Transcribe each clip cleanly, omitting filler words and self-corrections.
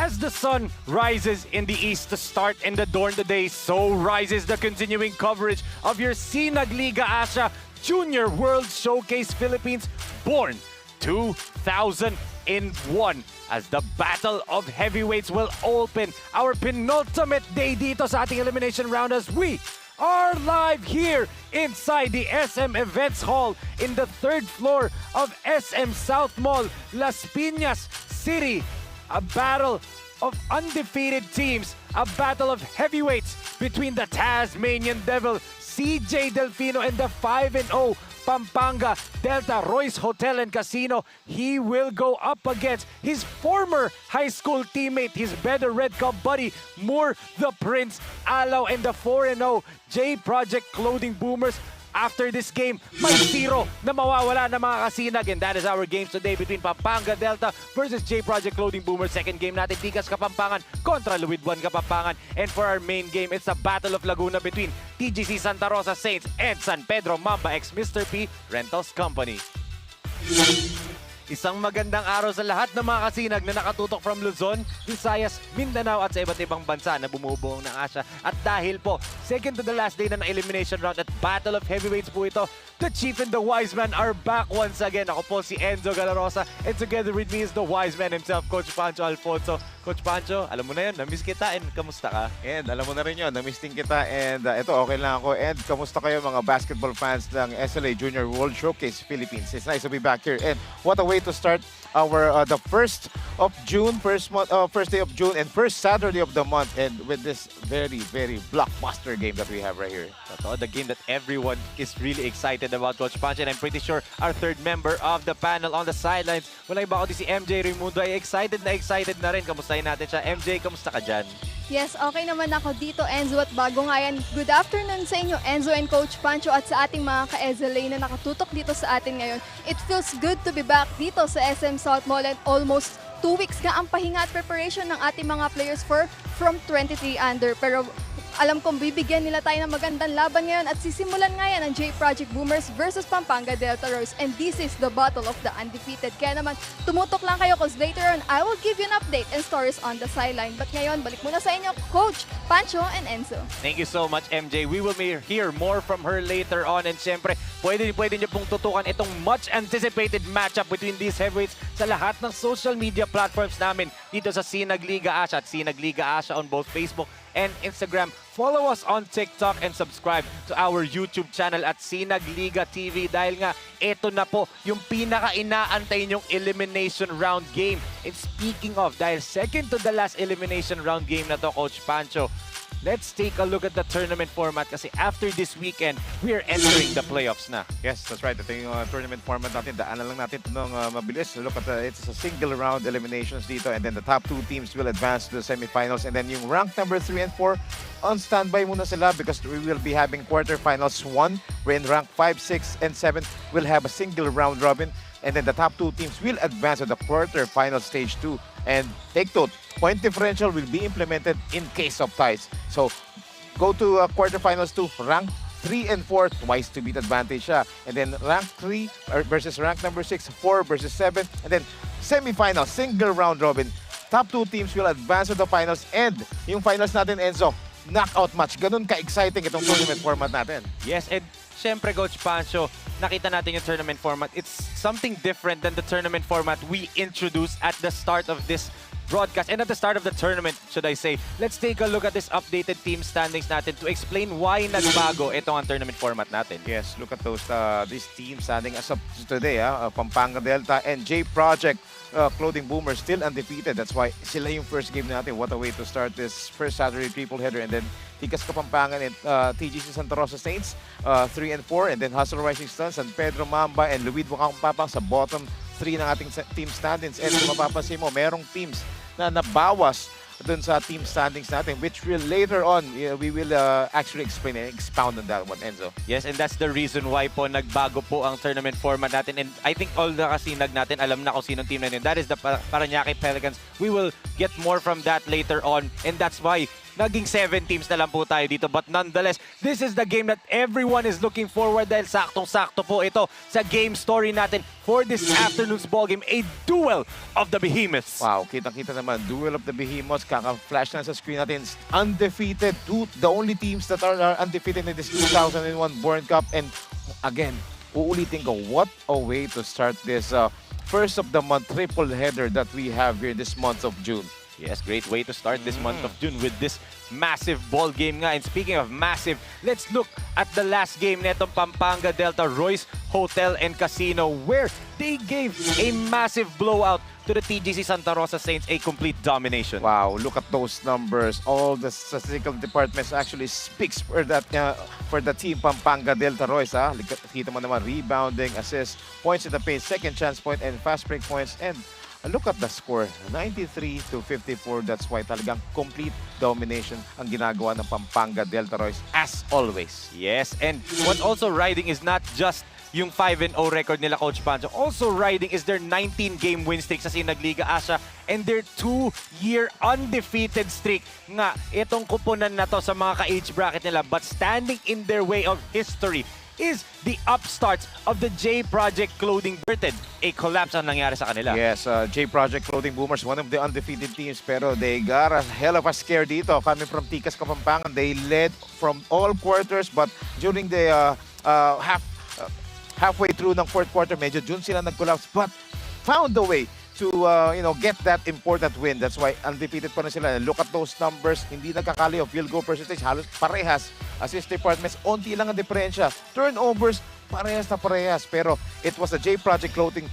As the sun rises in the east to start and adorn the day, so rises the continuing coverage of your SINAG Liga Asya Junior World Showcase Philippines, born 2001, as the Battle of Heavyweights will open our penultimate day dito sa ating elimination round, as we are live here inside the SM Events Hall in the 3rd floor of SM SOUTHMALL, Las Piñas City. A battle of undefeated teams, a battle of heavyweights between the Tasmanian Devil, CJ Delfino, and the 5-0 Pampanga Delta Royce Hotel and Casino. He will go up against his former high school teammate, his better Red Cup buddy, Moore the Prince Alaw, and the 4-0 J Project Clothing Boomers. After this game, may 0 na mawawala ng mga kasinag. And that is our games today between Pampanga Delta versus J Project Clothing Boomers. Second game natin, Tikas Kapampangan kontra Luidwan Kapampangan. And for our main game, it's a Battle of Laguna between TGC Santa Rosa Saints and San Pedro Mamba x Mr. P Rentals Company. Isang magandang araw sa lahat ng mga kasinag na nakatutok from Luzon, Visayas, Mindanao at sa iba't ibang bansa na bumubuong ng Asya. At dahil po, second to the last day na ng elimination round at Battle of Heavyweights po ito, the Chief and the Wise Man are back once again. Ako po si Enzo Galarosa, and together with me is the Wise Man himself, Coach Pancho Alfonso. Coach Pancho, alam mo na yun, namiss kita, and kamusta ka? And alam mo na rin yun, namiss din kita, and ito okay lang ako. And kamusta kayo mga basketball fans ng SLA Junior World Showcase Philippines? It's nice to be back here. And what a way to start our the first day of June and first Saturday of the month, and with this very blockbuster game that we have right here. Totoo, the game that everyone is really excited about, Coach Pancho, and I'm pretty sure our third member of the panel on the sidelines, wala iba ako si MJ Raimundo, ay excited na rin. Kamustahin natin siya. MJ, kamusta ka dyan? Yes, okay naman ako dito, Enzo, at bago nga yan, good afternoon sa inyo, Enzo and Coach Pancho, at sa ating mga ka-SLA na nakatutok dito sa atin ngayon. It feels good to be back dito sa SM SOUTHMALL, and almost 2 weeks nga ang pahinga at preparation ng ating mga players from 23 under. Pero alam kong bibigyan nila tayo ng magandang laban ngayon at sisimulan nga yan ang J Project Boomers versus Pampanga Delta Royce. And this is the battle of the undefeated. Kaya naman, tumutok lang kayo because later on, I will give you an update and stories on the sideline. But ngayon, balik muna sa inyo, Coach Pancho and Enzo. Thank you so much, MJ. We will hear more from her later on. And siyempre, pwede niyo pong tutukan itong much anticipated matchup between these heavyweights sa lahat ng social media platforms namin dito sa SINAG Liga Asya at SINAG Liga Asya on both Facebook and Instagram. Follow us on TikTok and subscribe to our YouTube channel at SINAG Liga TV, dahil nga ito na po yung pinaka-inaantay nyong elimination round game. And speaking of, dahil second to the last elimination round game na to, Coach Pancho, let's take a look at the tournament format kasi after this weekend, we are entering the playoffs na. Yes, that's right. Ito yung tournament format natin. Daanan lang natin ito ng mabilis. Look at it's a single round eliminations dito, and then the top 2 teams will advance to the semifinals, and then yung ranked number 3 and 4 on standby muna sila because we will be having quarterfinals 1, wherein rank 5, 6, and 7 will have a single round robin, and then the top 2 teams will advance to the quarterfinal stage 2. And take note, point differential will be implemented in case of ties. So go to quarterfinals 2, rank 3 and 4, twice to beat advantage siya. And then rank 3 versus rank number 6, 4 versus 7, and then semifinal, single round robin. Top 2 teams will advance to the finals, and yung finals natin, Enzo, knockout match. Ganun ka-exciting itong tournament format natin. Yes, and syempre, Coach Pancho, nakita natin yung tournament format. It's something different than the tournament format we introduced at the start of this broadcast and at the start of the tournament, should I say. Let's take a look at this updated team standings natin to explain why nagbago itong ang tournament format natin. Yes, look at those these teams standing as of today, Pampanga Delta and J Project Clothing Boomers still undefeated. That's why sila yung first game natin. What a way to start this first Saturday triple header. And then Tikas Kapampangan and TGC Santa Rosa Saints 3 and 4. And then Hustle Rising Stars, San Pedro Mamba and Luid Wakang sa bottom 3 ng ating team standings. And kung mapapansin mo, merong teams na nabawas dun sa team standings natin, which will later on, we will actually explain and expound on that one, Enzo. Yes, and that's the reason why po nagbago po ang tournament format natin. And I think all the kasinag natin, alam na kung sinong team na yun. That is the Parañaque Pelicans. We will get more from that later on. And that's why naging 7 teams na lang po tayo dito. But nonetheless, this is the game that everyone is looking forward dahil saktong-sakto po ito sa game story natin for this afternoon's ballgame, a duel of the behemoths. Wow, kitang-kita naman, duel of the behemoths. Kaka-flash na sa screen natin. Undefeated. The only teams that are undefeated in this 2001 Born Cup. And again, uulitin ko, what a way to start this first of the month triple header that we have here this month of June. Yes, great way to start this month of June with this massive ball game nga. And speaking of massive, let's look at the last game netong Pampanga Delta Royce Hotel and Casino where they gave a massive blowout to the TGC Santa Rosa Saints, a complete domination. Wow, look at those numbers. All the statistical departments actually speaks for that for the team Pampanga Delta Royce. Kita mo naman, rebounding, assist, points in the paint, second chance point, and fast break points. And look at the score, 93-54. That's why talagang complete domination ang ginagawa ng Pampanga Delta Royce as always. Yes, and what's also riding is not just yung 5-0 record nila, Coach Pancho. Also riding is their 19-game win streak sa SINAG Liga Asya and their 2-year undefeated streak. Nga, itong kupunan na to sa mga ka-age bracket nila, but standing in their way of history is the upstarts of the J Project Clothing Boomers. A collapse ang nangyari sa kanila. Yes, J Project Clothing Boomers, one of the undefeated teams, pero they got a hell of a scare dito. Coming from Tikas Kapampangan, they led from all quarters, but during the halfway through ng fourth quarter, medyo June sila nag-collapse, but found a way to get that important win. That's why undefeated pa rin sila. Look at those numbers. Hindi nagkakalayo. Field goal percentage, halos parehas. Assist departments, onti lang ang diferensya. Turnovers, parehas na parehas. Pero it was the J Project Clothing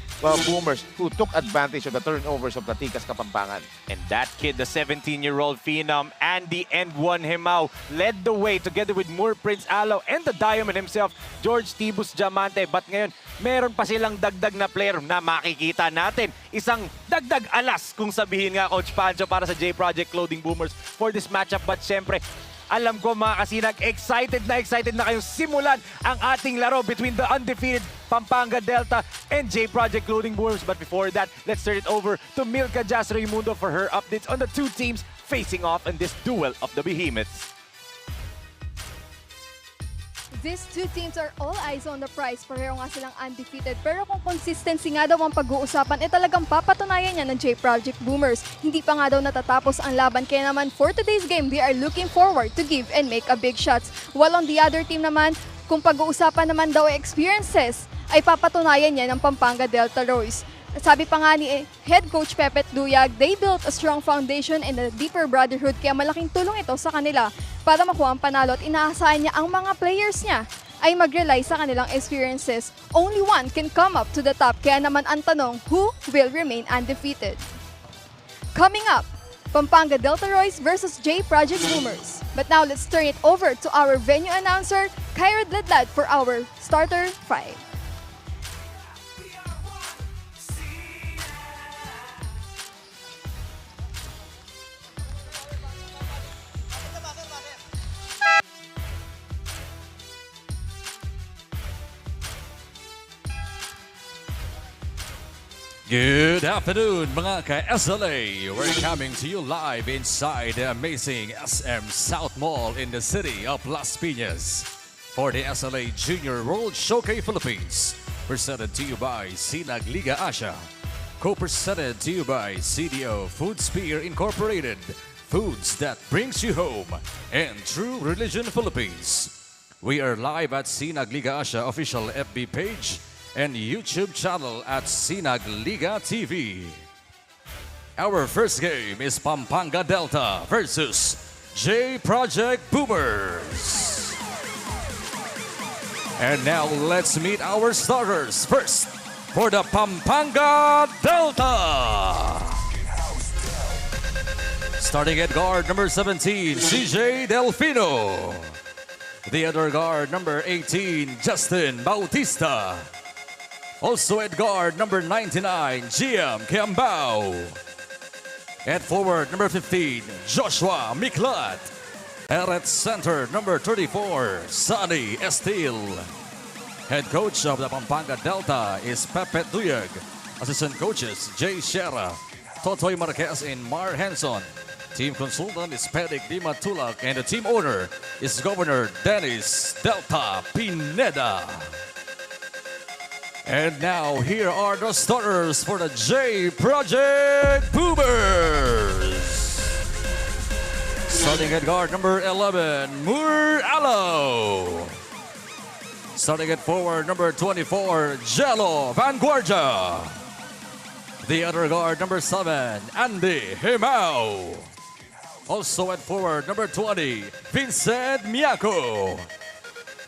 Boomers who took advantage of the turnovers of the Tikas Kapampangan. And that kid, the 17-year-old phenom, Andy N1 Himao, led the way together with Moore Prince Alo and the Diamond himself, George Tibus Diamante. But ngayon, meron pa silang dagdag na player na makikita natin. Isang dagdag alas, kung sabihin nga, Coach Pancho, para sa J Project Clothing Boomers for this matchup. But syempre, alam ko mga kasinag, excited na kayong simulan ang ating laro between the undefeated Pampanga Delta and J Project Clothing Boomers. But before that, let's turn it over to Milka Jazz Raimundo for her updates on the two teams facing off in this duel of the behemoths. These two teams are all eyes on the prize. Pareho nga silang undefeated. Pero kung consistency nga daw ang pag-uusapan, talagang papatunayan niya ng J Project Boomers. Hindi pa nga daw natatapos ang laban. Kaya naman for today's game, they are looking forward to give and make a big shots. While on the other team naman, kung pag-uusapan naman daw experiences, ay papatunayan niya ng Pampanga Delta Royce. Sabi pa nga ni Head Coach Pepet Duyag, they built a strong foundation and a deeper brotherhood kaya malaking tulong ito sa kanila para makuha ang panalo at inaasahan niya ang mga players niya ay mag-rely sa kanilang experiences. Only one can come up to the top kaya naman ang tanong, who will remain undefeated? Coming up, Pampanga Delta Royce versus J Project Boomers. But now let's turn it over to our venue announcer, Kyra Ledlad for our starter 5. Good afternoon, mga ka-SLA. We're coming to you live inside the amazing SM South Mall in the city of Las Piñas for the SLA Junior World Showcase Philippines. Presented to you by SINAG Liga Asya. Co-presented to you by CDO Food Spear Incorporated. Foods that brings you home. And True Religion Philippines. We are live at SINAG Liga Asya official FB page and YouTube channel at SINAG Liga TV. Our first game is Pampanga Delta versus J Project Boomers. And now let's meet our starters. First, for the Pampanga Delta, Starting at guard number 17, CJ Delfino. The other guard number 18, Justin Bautista. Also at guard number 99, GM Kiambao. At forward number 15, Joshua Miklat. And at center number 34, Sonny Estil. Head coach of the Pampanga Delta is Pepe Duyag. Assistant coaches, Jay Shera, Totoy Marquez, and Mar Henson. Team consultant is Pedic Dima Tulak, and the team owner is Governor Dennis Delta Pineda. And now, here are the starters for the J Project Boomers. Starting at guard number 11, Moore Alo. Starting at forward number 24, Jello Vanguardia. The other guard number 7, Andy Himao. Also at forward number 20, Vincent Miyako.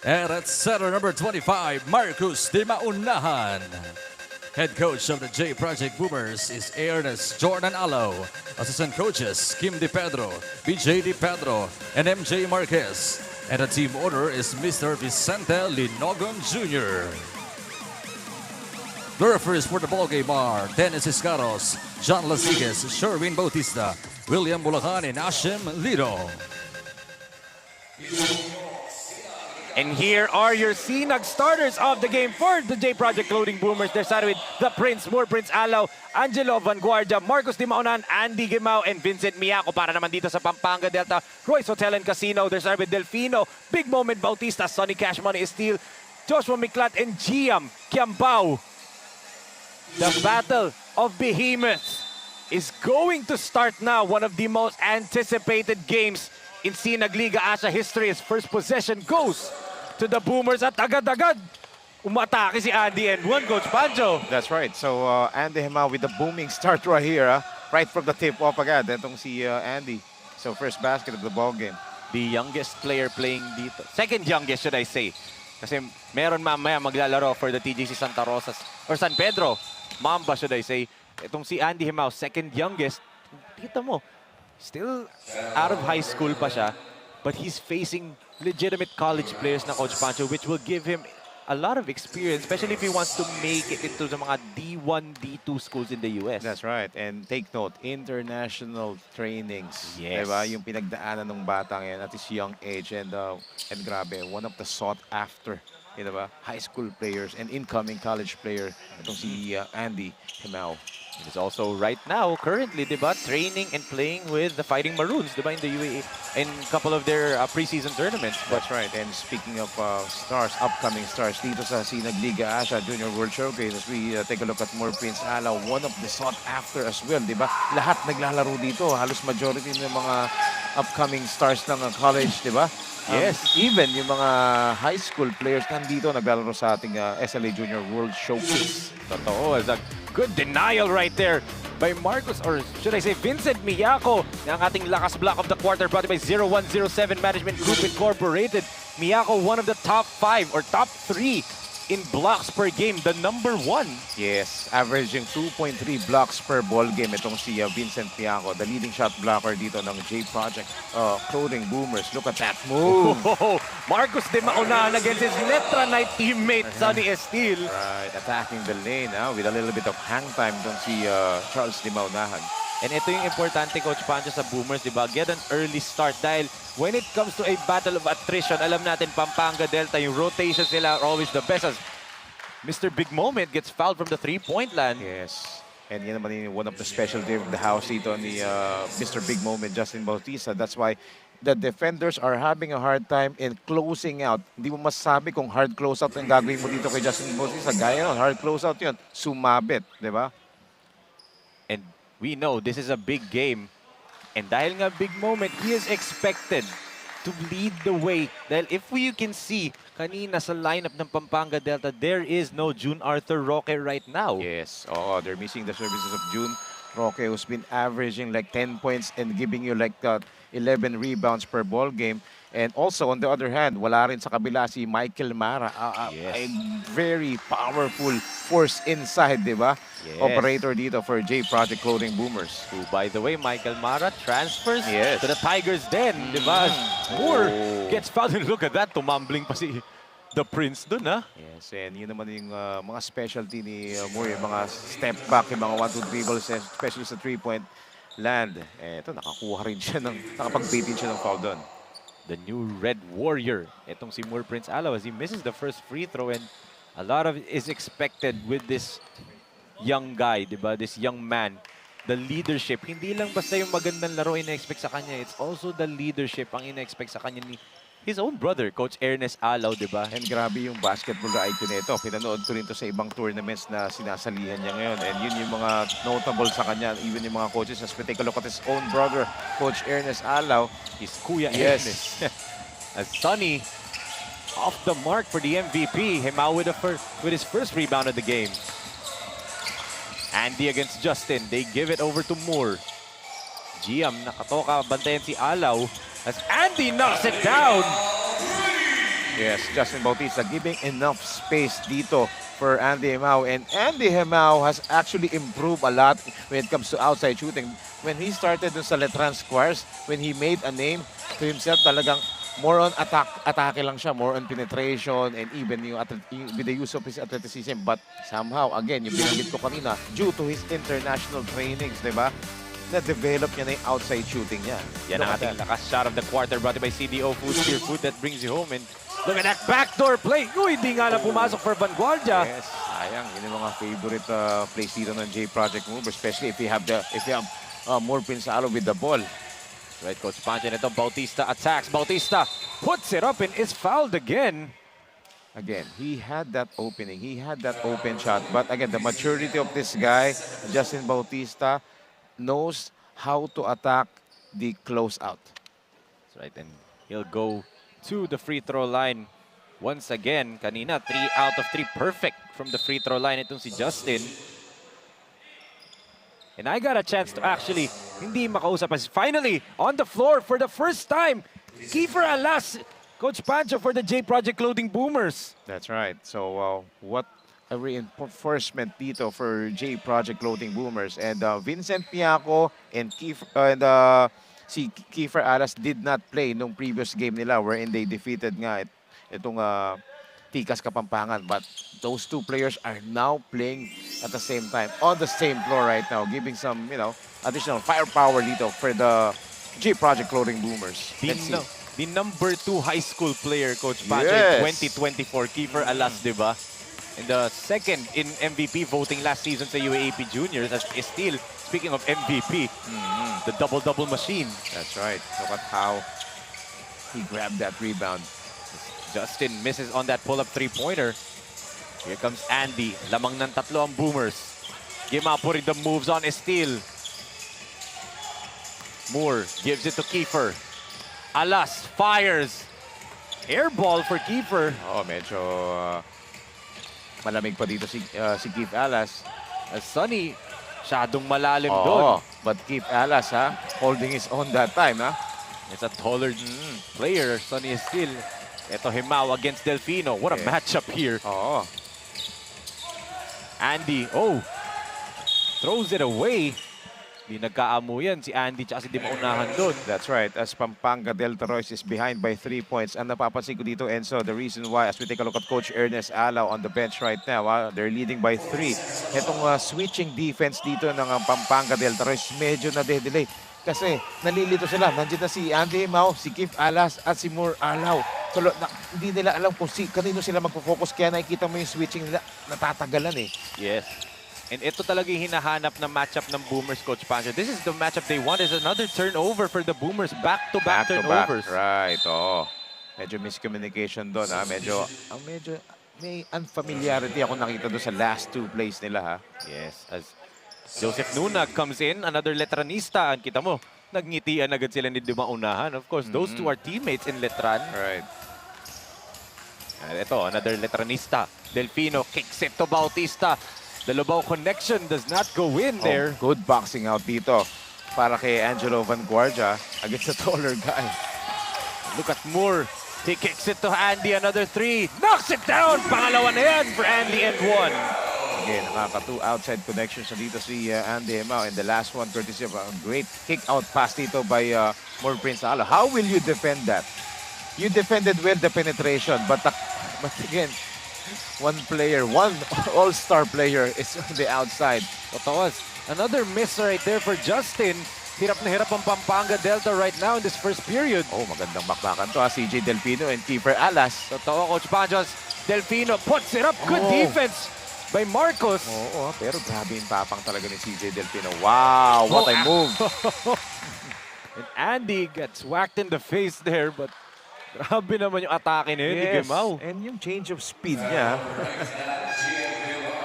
And at center number 25, Marcus Di Maunahan. Head coach of the J Project Boomers is Ernest Jordan Alo. Assistant coaches, Kim Di Pedro, BJ Di Pedro, and MJ Marquez. And the team owner is Mr. Vicente Linogon Jr. The referees for the ballgame are Dennis Iscaros, John Lasigues, Sherwin Bautista, William Bulacan, and Ashim Lido. And here are your SINAG starters of the game for the J Project Clothing Boomers. They're started with the Prince, Moore Prince Alo, Angelo Vanguardia, Marcos Di Maunan, Andy Gimao, and Vincent Miyako. Para naman dito sa Pampanga Delta, Royce Hotel and Casino. They're started with Delfino, Big Moment Bautista, Sonny Cash Money Estil, Joshua Miklat, and Giam Kiambao. The Battle of Behemoths is going to start now. One of the most anticipated games in SINAG Liga Asya history. His first possession goes to the Boomers at agad-agad umatake si Andy and one, Coach Pancho. That's right. So Andy Himao with the booming start right here. Right from the tip off agad. Itong si Andy. So first basket of the ball game. The youngest player playing dito. Second youngest, should I say. Kasi meron mamaya maglalaro for the TGC Santa Rosa or San Pedro. Mamba, should I say. Itong si Andy Himao, second youngest. Kita mo, still out of high school pa siya, but he's facing legitimate college players na, Coach Pancho, which will give him a lot of experience, especially if he wants to make it into the mga D1, D2 schools in the US. That's right. And take note, international trainings. Yes. Diba? Yung pinagdaanan ng batang yan at his young age. And grabe, one of the sought after, diba? High school players and incoming college player. Itong si Andy Himao. It is also right now, currently, diba, training and playing with the Fighting Maroons, diba, in the UAE, in a couple of their preseason tournaments. That's right. And speaking of stars, upcoming stars, dito sa SINAG Liga Asya Junior World Showcase, as we take a look at Moore Prince Alo, one of the sought after as well, di ba? Lahat naglalaro dito. Halos majority ng mga upcoming stars ng college, di ba? Yes. Even yung mga high school players nandito naglalaro sa ating SLA Junior World Showcase. Totoo, as a good denial right there by Marcos, or should I say Vincent Miyako, ng ating lakas block of the quarter brought by 0107 Management Group Incorporated. Miyako, one of the top 5 or top 3 in blocks per game, the number 1. Yes, averaging 2.3 blocks per ball game. Itong si Vincent Miyako, the leading shot blocker dito ng J Project Clothing Boomers. Look at that move. Marcos Di Maunahan against his Letra Knight teammate, Sonny Estil. Right, attacking the lane with a little bit of hang time doon si Charles Di Maunahan. And ito yung importante, Coach Pancho, sa Boomers, diba? Get an early start dahil when it comes to a battle of attrition, alam natin, Pampanga Delta, yung rotations nila are always the best as Mr. Big Moment gets fouled from the three-point land. Yes. And yan naman yung one of the specialty of the house dito ni Mr. Big Moment, Justin Bautista. That's why the defenders are having a hard time in closing out. Hindi mo masasabi kung hard closeout ang gagawin mo dito kay Justin Bautista. Gaya nun, hard closeout yun. Sumabit, di ba? And we know this is a big game. And dahil nga Big Moment, he is expected to lead the way. Dahil if you can see, kanina sa lineup ng Pampanga Delta, there is no June Arthur Roque right now. Yes. Oh, they're missing the services of June Roque, who's been averaging like 10 points and giving you like 11 rebounds per ball game. And also, on the other hand, wala rin sa kabila si Michael Mara, a very powerful force inside, di ba? Yes. Operator dito for J Project Clothing Boomers. Who, by the way, Michael Mara transfers Yes. to the Tigers den, di ba? Moore gets fouled. Look at that, tumambling pa si the Prince dun, ha? Yes, and yun naman yung mga specialty ni Moore, yung mga step back, yung mga 1-2 dribbles, especially sa 3-point land. Eh, ito, nakakuha rin siya nakapag-baitin siya ng foul doon. The new Red Warrior. Itong si Moore Prince Alaw as he misses the first free throw, and a lot of it is expected with this young guy, di ba? This young man. The leadership. Hindi lang basta yung magandang laro ina-expect sa kanya. It's also the leadership ang ina-expect sa kanya ni his own brother, Coach Ernest Alaw, di ba? And grabe yung basketball IQ nito. Pinanood ko rin to sa ibang tournaments na sinasalihan niya ngayon. And yun yung mga notable sa kanya, even yung mga coaches. As we take a look at his own brother, Coach Ernest Alaw. His Kuya Yes. Ernest. As Sonny off the mark for the MVP. Himao with his first rebound of the game. Andy against Justin. They give it over to Moore. Giam nakatoka, bantayan si Alaw as Andy knocks it down. Yes, Justin Bautista giving enough space dito for Andy Himao. And Andy Himao has actually improved a lot when it comes to outside shooting. When he started dun sa Letran Squares, when he made a name to himself, talagang more on atake lang siya, more on penetration, and even with the use of his athleticism. But somehow, again, yung binanggit ko kanina, due to his international trainings, di ba? Na-develop niya na yung outside shooting niya. Yan ang ating lakas shot of the quarter brought to you by CDO Food, Spear Food that brings you home. And look at that backdoor play. Uy, hindi nga na pumasok for Vanguardia. Yes, sayang. Yun yung mga favorite plays dito ng J Project Move, especially if you have more Prince Alaw with the ball. Right, Coach Pancho, and ito, Bautista attacks. Bautista puts it up and is fouled again. Again, he had that opening. He had that open shot. But again, the maturity of this guy, Justin Bautista, knows how to attack the closeout. That's right, and he'll go to the free throw line once again. Kanina, 3 out of 3 perfect from the free throw line itong si Justin. And I got a chance to actually hindi makausap as finally on the floor for the first time. Kiefer Alas, Coach Pancho for the J Project Clothing Boomers. That's right. So what a reinforcement dito for J Project Clothing Boomers. And Vincent Piaco and si Kiefer Alas did not play nung previous game nila wherein they defeated nga itong Tikas Kapampangan. But those two players are now playing at the same time on the same floor right now, giving some, additional firepower dito for the J Project Clothing Boomers. The number 2 high school player, Coach Pancho, Yes. in 2024, Kiefer Alas, di ba? And the second in MVP voting last season sa UAAP Juniors, as is still, speaking of MVP, the double-double machine. That's right. Look at how he grabbed that rebound. Justin misses on that pull-up three-pointer. Here comes Andy. Lamang ng tatlo ang Boomers. Gimapuri the moves on Estil. Moore gives it to Kiefer. Alas fires. Air ball for Kiefer. Oh, medyo malamig pa dito si Keith Alas. As Sonny, masyadong malalim doon. But Keith Alas, holding his own that time, It's a taller player. Sonny Estil. Ito Himao against Delfino. What a matchup here. Oo. Andy, throws it away. Di nagkaamuyan si Andy tsaka si Di Maunahan doon. That's right. As Pampanga Delta Royce is behind by 3 points. Ang napapansin ko dito, Enzo, the reason why, as we take a look at Coach Ernest Alaw on the bench right now, they're leading by 3. Itong switching defense dito ng Pampanga Delta Royce, medyo na-delay. Kasi nalilito sila. Nandiyan na si Andy Himao, si Keith Alas, at si Moore Alaw. So, hindi nila alam kung kanino sila magpo-focus. Kaya nakikita mo yung switching nila, natatagalan eh. Yes. And ito talaga yung hinahanap na matchup ng Boomers, Coach Pancho. This is the matchup they want. Is another turnover for the Boomers. Back-to-back turnovers. Right, Medyo miscommunication doon, Medyo may unfamiliarity ako nakita doon sa last 2 plays nila, Yes. As Joseph Nunag comes in, another Letranista. Kita mo, nagngitian agad sila ni Di Maunahan. Of course, those two are teammates in Letran. Right. And ito, another Letranista. Delfino kicks it to Bautista. The Lobao connection does not go in there. Good boxing out dito para kay Angelo Vanguardia against the taller guy. Look at Moore. He kicks it to Andy, another 3. Knocks it down! Pangalawa na yan for Andy and 1. Again, nakaka-2 outside connections na dito si Andy Hemao. And the last one, courtesy of a great kick-out pass dito by Moore Prince Alo. How will you defend that? You defended well the penetration, but again, one player, one all-star player is on the outside. Totoo. Another miss right there for Justin. Hirap na hirap ang Pampanga Delta right now in this first period. Oh, magandang bakbakan to CJ Delpino and Kiefer Alas. Totoo, Coach Panchos. Delfino puts it up. Good defense by Marcos. Oo, pero grabe yung tapang talaga ni CJ Delpino. Wow, what a move. And Andy gets whacked in the face there, but grabe naman yung atake niya ni Gemao. And yung change of speed niya.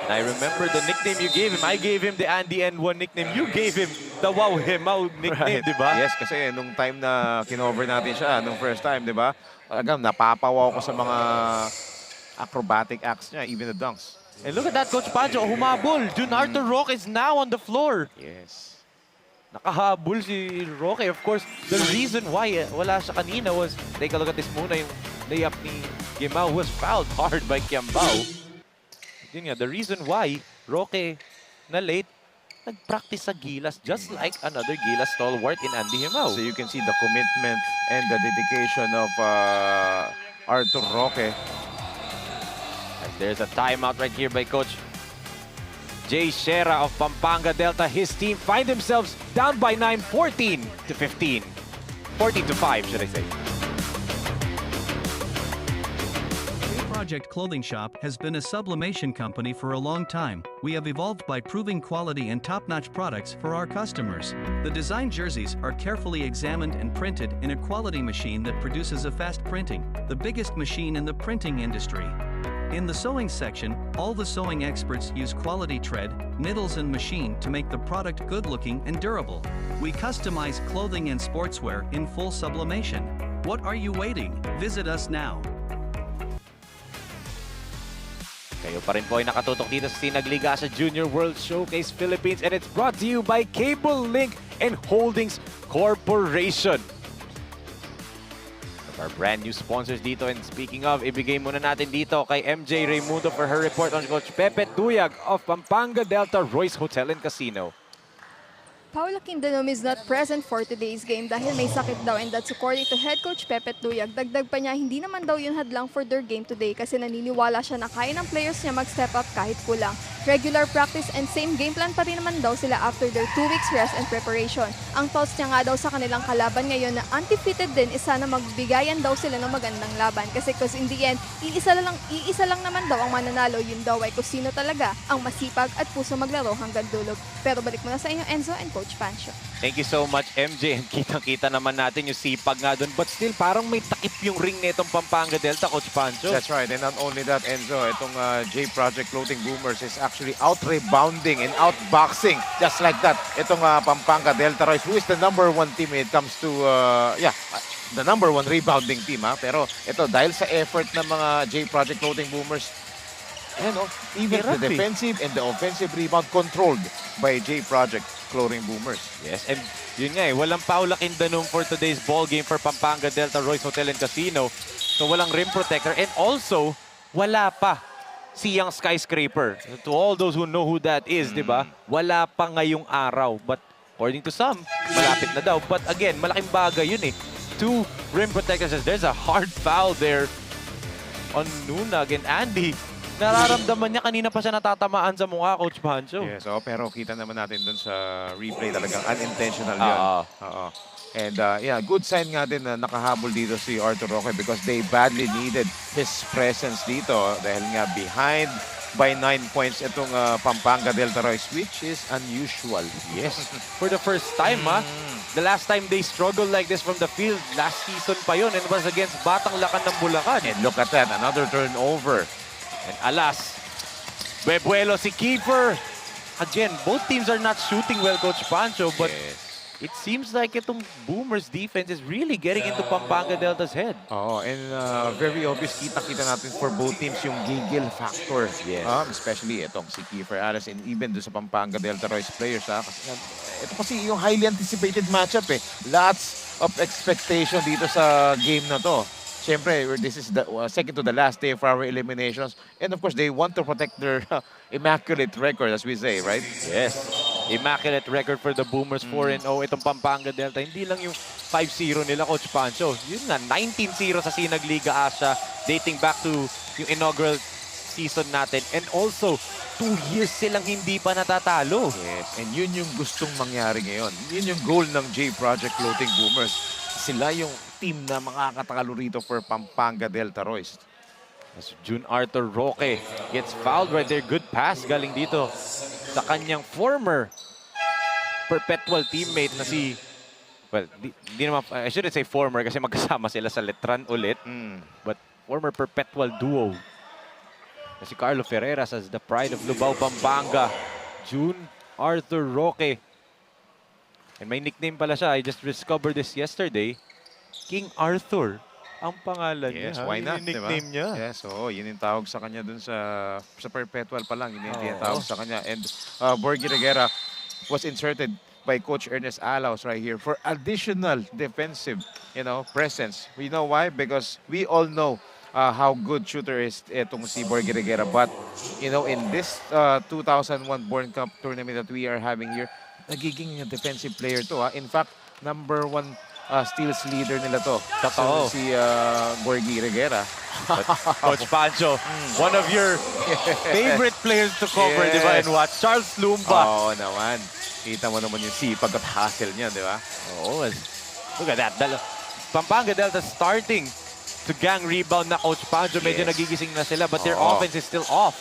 I remember the nickname you gave him. I gave him the Andy N1 nickname. You gave him the Wow Hemao nickname, di ba? Yes, kasi nung time na kinover natin siya, nung first time, di ba? Talagang napapawaw ko sa mga acrobatic acts niya, even the dunks. And look at that, Coach Pancho, humabol. Jun Arthur Roque is now on the floor. Yes. Nakahabol si Roque. Of course, the reason why wala siya kanina was, take a look at this muna, yung layup ni Gemao was fouled hard by Kiambao. Yun nga, the reason why Roque na late, nag-practice sa Gilas just like another Gilas stalwart in Andy Gemao. So you can see the commitment and the dedication of Arthur Roque. And there's a timeout right here by Coach Jay Shera of Pampanga Delta. His team find themselves down by 9, 14 to 15. 14 to 5, should I say. Project Clothing Shop has been a sublimation company for a long time. We have evolved by proving quality and top-notch products for our customers. The design jerseys are carefully examined and printed in a quality machine that produces a fast printing, the biggest machine in the printing industry. In the sewing section, all the sewing experts use quality thread, needles and machine to make the product good-looking and durable. We customize clothing and sportswear in full sublimation. What are you waiting? Visit us now. Kayo pa rin po ay nakatutok dito sa SINAG Liga ASYA Junior World Showcase Philippines, and it's brought to you by Cable Link and Holdings Corporation. Our brand new sponsors dito, and speaking of, ibigay muna natin dito kay MJ Raimundo for her report on Coach Pepe Tuyag of Pampanga Delta Royce Hotel and Casino. Paula Quindanom is not present for today's game dahil may sakit daw, and that's according to head coach Pepe Tuyag. Dagdag pa niya, hindi naman daw yun hadlang for their game today kasi naniniwala siya na kaya ng players niya mag-step up kahit kulang. Regular practice and same game plan pa rin naman daw sila after their 2 weeks rest and preparation. Ang thoughts niya nga daw sa kanilang kalaban ngayon na undefeated din is sana magbigayan daw sila ng magandang laban kasi in the end, iisa lang naman daw ang mananalo, yun daw ay kung sino talaga ang masipag at puso maglaro hanggang dulo. Pero balik muna sa inyo, Enzo and Coach Pancho. Thank you so much, MJ. And kitang-kita naman natin yung sipag nga doon. But still, parang may takip yung ring nitong Pampanga Delta, Coach Pancho. That's right. And not only that, Enzo, itong J Project Clothing Boomers is actually out-rebounding and out-boxing. Just like that. Itong Pampanga Delta Royce, who is the #1 team when it comes to, the #1 rebounding team. Pero ito, dahil sa effort ng mga J Project Clothing Boomers, even the defensive and the offensive rebound controlled by J Project Clothing Boomers. Yes, and yun nga walang Paula Quindanom for today's ball game for Pampanga Delta Royce Hotel and Casino. So walang rim protector, and also wala pa si Young Skyscraper. To all those who know who that is, di ba? Wala pa ngayong araw. But according to some, malapit na daw. But again, malaking bagay yun eh. 2 rim protectors. There's a hard foul there on Nunag, and Andy, nararamdaman niya, kanina pa siya natatamaan sa mukha, Coach Pancho. Yes, pero kita naman natin dun sa replay talagang unintentional yun. And good sign nga din na nakahabol dito si Arthur Roque because they badly needed his presence dito dahil nga behind by 9 points itong Pampanga Delta Royce, which is unusual. Yes, for the first time, The last time they struggled like this from the field, last season pa yun, and it was against Batang Lakan ng Bulacan. And look at that, another turnover. And alas, bebuelo si Keeper. Again, both teams are not shooting well, Coach Pancho, but it seems like itong Boomers defense is really getting into Pampanga Delta's head. Oh, and very obvious, kita-kita natin for both teams yung giggle factor. Yes. Especially itong si Kiefer Alice and even do sa Pampanga Delta Royce players. Kasi, ito kasi yung highly anticipated matchup eh. Lots of expectation dito sa game na to. Siyempre, this is the second to the last day of our eliminations. And of course, they want to protect their immaculate record, as we say, right? Yes. Immaculate record for the Boomers, 4-0. Itong Pampanga Delta, hindi lang yung 5-0 nila, Coach Pancho. Yun na, 19-0 sa SINAG Liga Asya, dating back to yung inaugural season natin. And also, 2 years silang hindi pa natatalo. Yes, and yun yung gustong mangyari ngayon. Yun yung goal ng J Project Floating Boomers. Sila yung team na makakatakalo rito for Pampanga Delta Royce. As June Arthur Roque gets fouled right there. Good pass galing dito sa kanyang former perpetual teammate na si... Well, di naman, I shouldn't say former kasi magkasama sila sa Letran ulit. But former perpetual duo na si Carlo Ferreras as the pride of Lubao, Pampanga. June Arthur Roque. And may nickname pala siya. I just discovered this yesterday. King Arthur ang pangalan niya. Yes, why not, yun yung nickname niya. Yes, yun yung tawag sa kanya dun sa perpetual pa lang. Yun yung tawag sa kanya. And Borgie Reguera was inserted by Coach Ernest Alaus right here for additional defensive, presence. We know why? Because we all know how good shooter is itong si Borgie Reguera. But, in this 2001 Born Cup tournament that we are having here, nagiging defensive player to. In fact, number 1 steals leader nila to. Totoo. Si Borgie Reguera. Coach Pancho, one of your favorite players to cover, Yes. di ba? And watch, Charles Lumba. Oo naman. Kita mo naman yung sipag at hustle niya, di ba? Oh, look at that. Pampanga Delta starting to gang rebound na, Coach Pancho. Medyo Yes. nagigising na sila, but their offense is still off.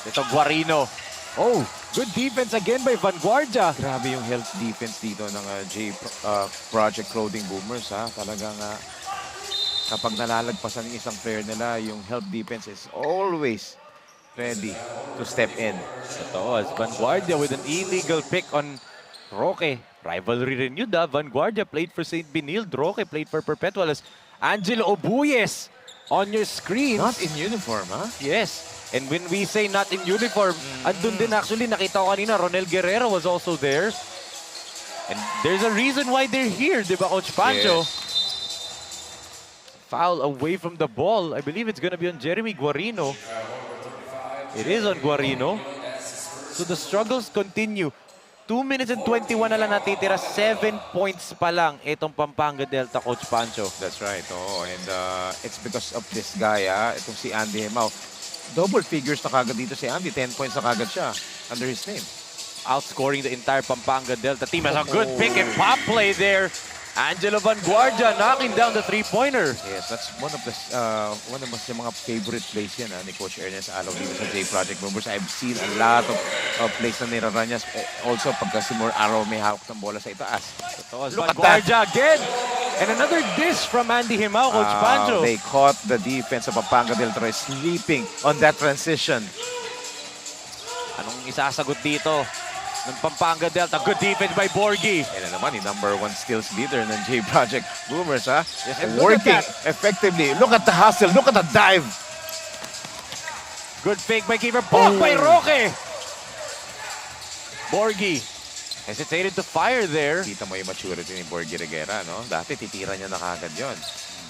Ito, Guarino. Oh, good defense again by Vanguardia. Grabe yung health defense dito ng J Project Clothing Boomers. Talagang kapag nalalagpasan ng isang player nila, yung health defense is always ready to step in. Ito, as Vanguardia with an illegal pick on Roque. Rivalry renewed. Vanguardia played for St. Benilde. Roque played for Perpetual. As Angelo Obuyes on your screen. Not in uniform, Yes. And when we say not in uniform, andun din actually, nakita ko kanina, Ronel Guerrero was also there. And there's a reason why they're here, di ba, Coach Pancho? Yes. Foul away from the ball. I believe it's gonna be on Jeremy Guarino. It is on Guarino. So the struggles continue. 2 minutes and 21 na lang natitira. 7 points pa lang itong Pampanga Delta, Coach Pancho. That's right. And it's because of this guy, itong si Andy Hemao. Double figures na kagad dito si Andy. 10 points na kagad siya under his name. Outscoring the entire Pampanga Delta team. Has a good pick and pop play there. Angelo Vanguardia knocking down the three-pointer. Yes, that's one of mga favorite plays yan ni Coach Ernest Alaw dito sa J Project Boomers. I've seen a lot of plays na nirara niya. Also, pagka si More Arrow may hawak ng bola sa itaas. Look at that. Vanguardia again. And another dish from Andy Himao, Coach Pancho. They caught the defense of Pampanga Del Troy sleeping on that transition. Anong isasagot dito ng Pampanga Delta? Good defense by Borgie. And naman, yung number 1 steals leader ng J Project Boomers, Yes, and working effectively. Look at the hustle. Look at the dive. Good fake by keeper. Blocked by Roque. Borgie hesitated to fire there. Kita mo yung maturity ni Borgie Reguera, no? Dati titira niya na kagad yun.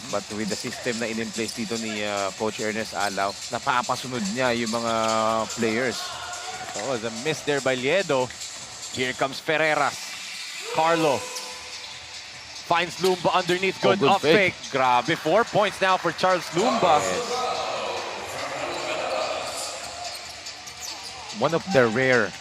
But with the system na in-place dito ni Coach Ernest Alaw, napapasunod niya yung mga players. Ito was a miss there by Liedo. Here comes Ferreras. Carlo finds Lumba underneath. Good, good off fake. Grabe. 4 points now for Charles Lumba. Yes. One of the rare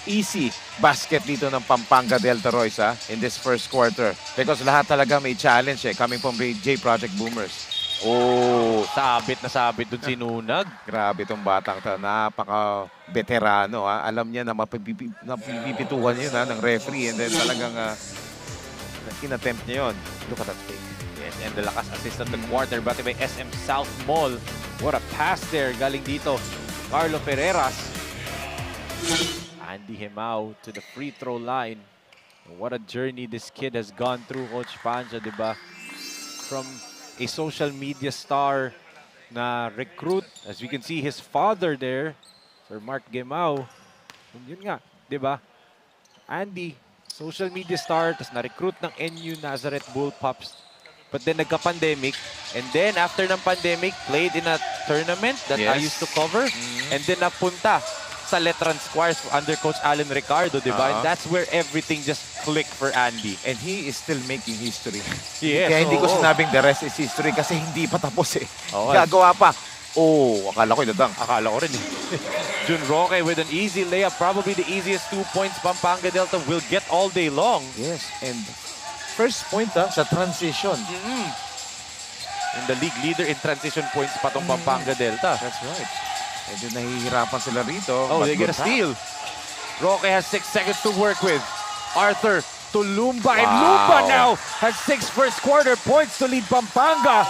easy basket dito ng Pampanga Delta Royce in this first quarter. Because lahat talaga may challenge coming from J Project Boomers. Oh, sabit na sabit dun si Nunag. Grabe itong batang to. Napaka-veterano. Alam niya na mapipituhan yun ng referee. And then talagang inattempt niya yun. Look at that fake. Yes, and the lakas assist at the quarter. Batted by SM SOUTHMALL. What a pass there. Galing dito. Carlo Ferreras. Andy Hemao to the free throw line. What a journey this kid has gone through, Coach Pancho, di ba? From a social media star na recruit, as we can see his father there, Sir Mark Gemao. And yun nga, di ba? Andy, social media star, tas na-recruit ng NU Nazareth Bullpups. But then nagka-pandemic, and then after ng pandemic, played in a tournament that I used to cover, and then napunta sa Letran Squires under Coach Alan Ricardo, di ba? And that's where everything just clicked for Andy. And he is still making history. Yes, Kaya hindi ko oo. sinabing the rest is history kasi hindi pa tapos eh. Oo. Gagawa pa. Oh, akala ko idadang. Akala ko rin eh. Jun Roque with an easy layup, probably the easiest 2 points Pampanga Delta will get all day long. Yes, and first point sa transition. In the league leader in transition points pa tong Pampanga Delta. That's right. Medyo nahihirapan sila rito. Oh, but they get a good steal. Roque has 6 seconds to work with. Arthur to Lumba, and Lumba now has 6 first quarter points to lead Pampanga.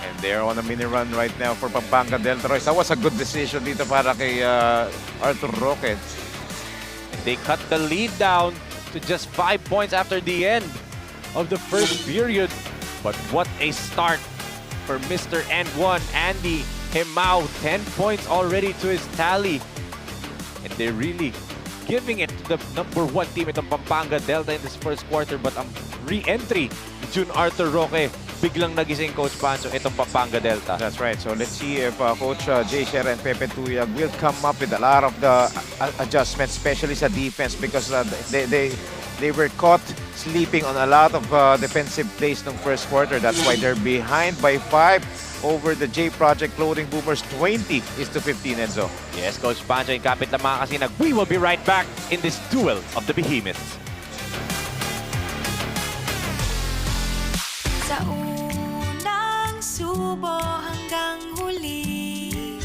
And they're on a mini run right now for Pampanga Delta Royce. That was a good decision dito para kay Arthur Roque. They cut the lead down to just 5 points after the end of the first period. But what a start for Mr. N1, Andy Himao. 10 points already to his tally. And they're really giving it to the #1 team itong Pampanga Delta in this first quarter. But ang re-entry ni Jun Arthur Roque, biglang nagising Coach Pancho itong Pampanga Delta. That's right. So let's see if Coach Jay Sher and Pepe Tuyag will come up with a lot of the adjustments, especially sa defense, because they were caught sleeping on a lot of defensive plays ng first quarter. That's why they're behind by 5 over the J Project Clothing Boomers. 20-15, Enzo. Yes, Coach Pancho, yung kapit na mga kasinag. We will be right back in this duel of the behemoths. Sa unang subo hanggang huli,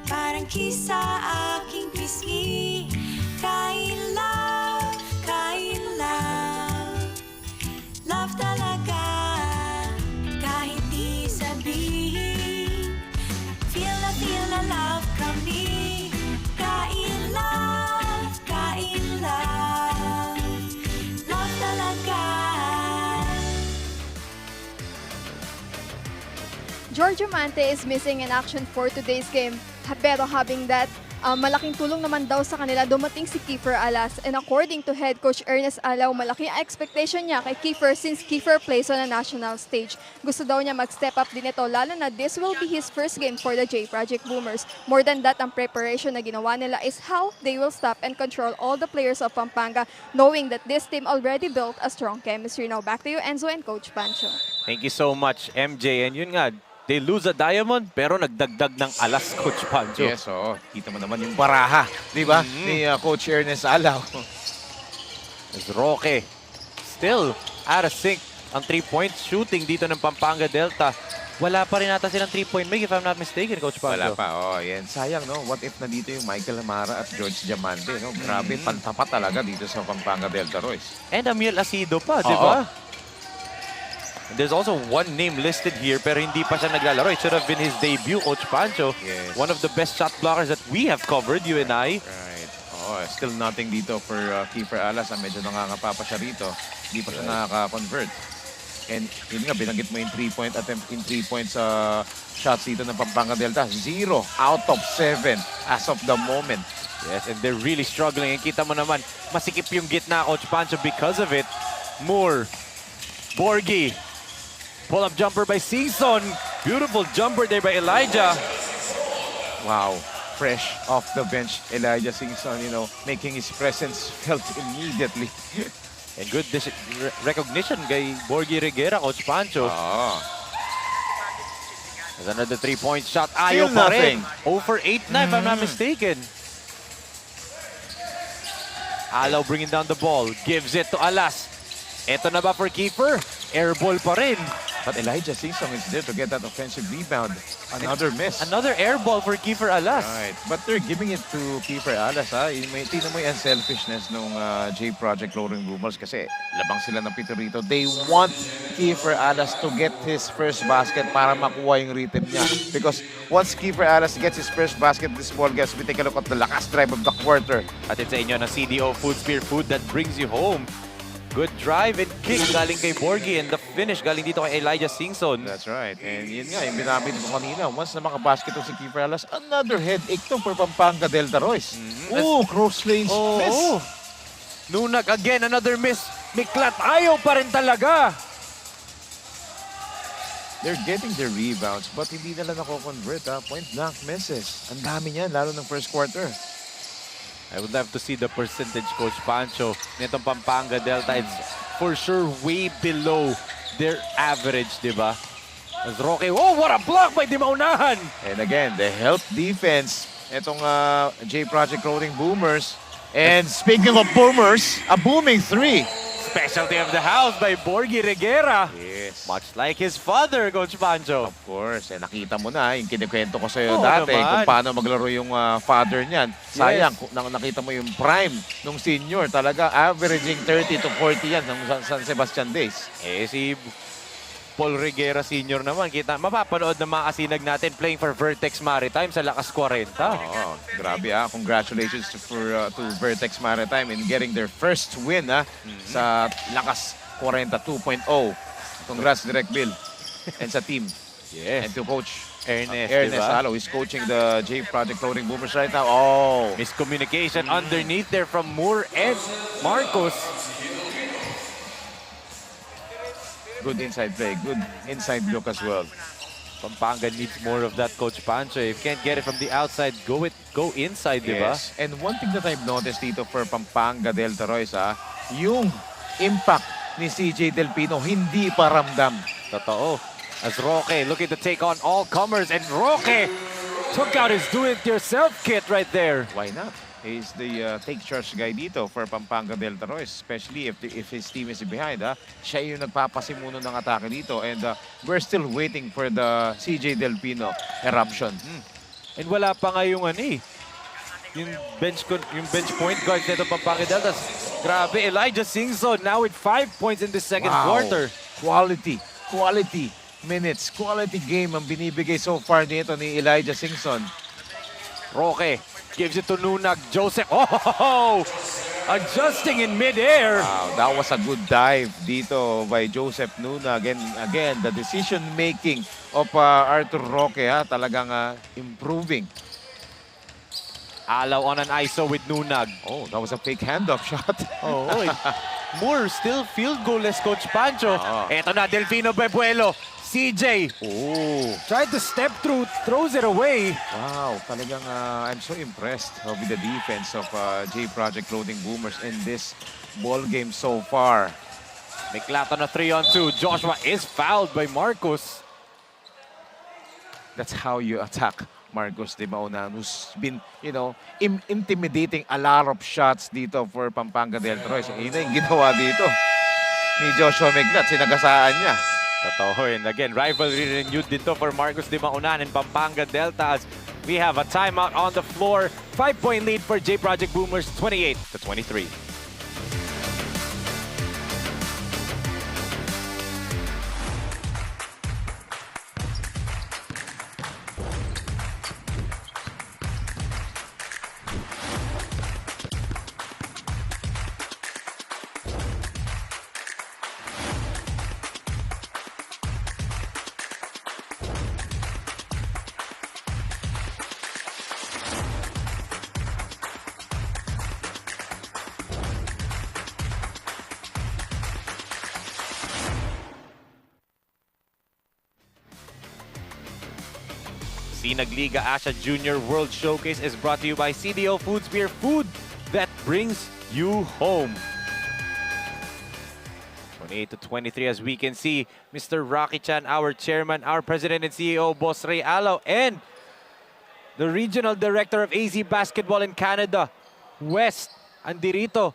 parang kisa aking pisngi. Kain love, love talaga, kahit di sabihin. Feel na love kami. Kain love, love talaga. Giorgio Mante is missing in action for today's game. Pero having that, malaking tulong naman daw sa kanila dumating si Kiefer Alas. And according to head coach Ernest Alaw, malaki ang expectation niya kay Kiefer since Kiefer plays on a national stage. Gusto daw niya mag-step up din ito, lalo na this will be his first game for the J Project Boomers. More than that, ang preparation na ginawa nila is how they will stop and control all the players of Pampanga, knowing that this team already built a strong chemistry. Now back to you, Enzo and Coach Pancho. Thank you so much, MJ. And yun nga, they lose a diamond, pero nagdagdag ng alas, Coach Pancho. Yes, oo. Kita mo naman yung baraha, di ba? Ni Coach Ernest Alaw. As Roque still out of sync ang 3-point shooting dito ng Pampanga Delta. Wala pa rin ata silang 3-point make if I'm not mistaken, Coach Pancho. Wala pa, yan. Sayang, no? What if nandito yung Michael Amara at George Diamante, no? Grabe, pantapat talaga dito sa Pampanga Delta Royce. And Amiel Asido pa, di ba? There's also one name listed here pero hindi pa siya naglalaro. It should have been his debut, Coach Pancho. Yes. One of the best shot blockers that we have covered, you and I. Right. Still nothing dito for Kiefer Alas. Medyo nangangapa pa siya rito. Hindi pa siya nakaka-convert. And yun nga, binanggit mo yung 3-point attempt in 3 points shots dito ng Pampanga Delta. 0 out of 7 as of the moment. Yes, and they're really struggling. And kita mo naman, masikip yung gitna, Coach Pancho, because of it. Moore, Borgi, pull-up jumper by Season. Beautiful jumper there by Elijah. Wow. Fresh off the bench, Elijah Singson, making his presence felt immediately. And good recognition kay Borgi Reguera, Coach Pancho. There's another 3-point shot. Ayaw pa rin. 0 for 8 na if I'm not mistaken. Alaw bringing down the ball. Gives it to Alas. Ito na ba for Kiefer? Airball pa rin. But Elijah Sisong is there to get that offensive rebound. Another miss. Another air ball for Kiefer Alas. Right. But they're giving it to Kiefer Alas, ha? Tingnan mo yung unselfishness nung J Project Loading Boomers kasi labang sila ng pito rito. They want Kiefer Alas to get his first basket para makuha yung rhythm niya. Because once Kiefer Alas gets his first basket, this ball gets, we take a look at the lakas drive of the quarter. At it's sa inyo na CDO Food Spear Food that brings you home. Good drive and kick galing kay Borgie and the finish galing dito kay Elijah Singson. That's right. And yun nga, yung binabit ko kanina. Once na makabasket to si Kiefer Alas, another headache to for Pampanga Delta Royce. Oh, cross lanes miss. Nunag again, another miss. Miklat, ayaw pa rin talaga. They're getting their rebounds but hindi nila nako-convert. Point blank misses. Ang dami niyan, lalo ng first quarter. I would love to see the percentage, Coach Pancho, nitong Pampanga Delta. It's for sure way below their average, di ba? As Roque, oh, what a block by Di Maunahan! And again, the help defense, itong J Project Loading Boomers. And speaking of boomers, a booming three. Specialty of the house by Borgie Reguera. Yes. Much like his father, Coach Pancho. Of course. Eh, nakita mo na, yung kinikwento ko sa'yo Oo dati, naman. kung paano maglaro yung father niyan. Sayang, nakita mo yung prime nung senior. Talaga, averaging 30 to 40 yan ng San Sebastian days. Eh, si Paul Reguera Sr. naman, kita, mapapanood ng mga kasinag natin playing for Vertex Maritime sa lakas 40. Oh, grabe Congratulations to Vertex Maritime in getting their first win sa Lakas 40 2.0. Congrats Direct Bill and sa team. Yes. And to Coach Ernest, diba? Alo. He's coaching the J Project Loading Boomers right now. Oh! Miscommunication underneath there from Moore and Marcos. Good inside play. Good inside look as well. Pampanga needs more of that, Coach Pancho. If you can't get it from the outside, go inside, di ba? Yes. And one thing that I've noticed dito for Pampanga Delta Royce, yung impact ni CJ Del Pino hindi pa ramdam. Totoo. As Roque looking to take on all comers, and Roque took out his do-it-yourself kit right there. Why not? He's the take charge guy dito for Pampanga Delta Royce, especially if his team is behind. Siya yung nagpapasimuno ng atake dito, and we're still waiting for the CJ Del Pino eruption. And wala pa nga yung yung bench point guard nito Pampanga Delta. Grabe, Elijah Singson now with 5 points in the second quarter. Quality minutes, quality game ang binibigay so far dito ni Elijah Singson. Roque gives it to Nunag. Joseph, oh! Adjusting in midair. Wow, that was a good dive dito by Joseph Nunag. And again, the decision-making of Arthur Roque, talagang improving. Alaw on an ISO with Nunag. Oh, that was a fake handoff shot. Oh, Moore still field goalless, Coach Pancho. Eto na, Delfino Bebuelo. CJ. Oh. Tried to step through, throws it away. Wow, talagang I'm so impressed with the defense of J Project Loading Boomers in this ball game so far. Miklat on a 3-on-2. Joshua is fouled by Marcos. That's how you attack Marcos Di Maunahan, who's been, intimidating a lot of shots dito for Pampanga Delta Royce. Yun na yung ginawa dito ni Joshua Miklat. Sinagasaan niya. Totoo. And again, rivalry renewed din to for Marcos Di Maunahan and Pampanga Delta as we have a timeout on the floor. 5-point lead for J Project Boomers, 28-23. SINAG Liga ASYA Junior World Showcase is brought to you by CDO Foods Beer, food that brings you home. 28-23 as we can see, Mr. Rocky Chan, our chairman, our president and CEO, Boss Ray Alaw, and the regional director of AZ Basketball in Canada, West, andirito,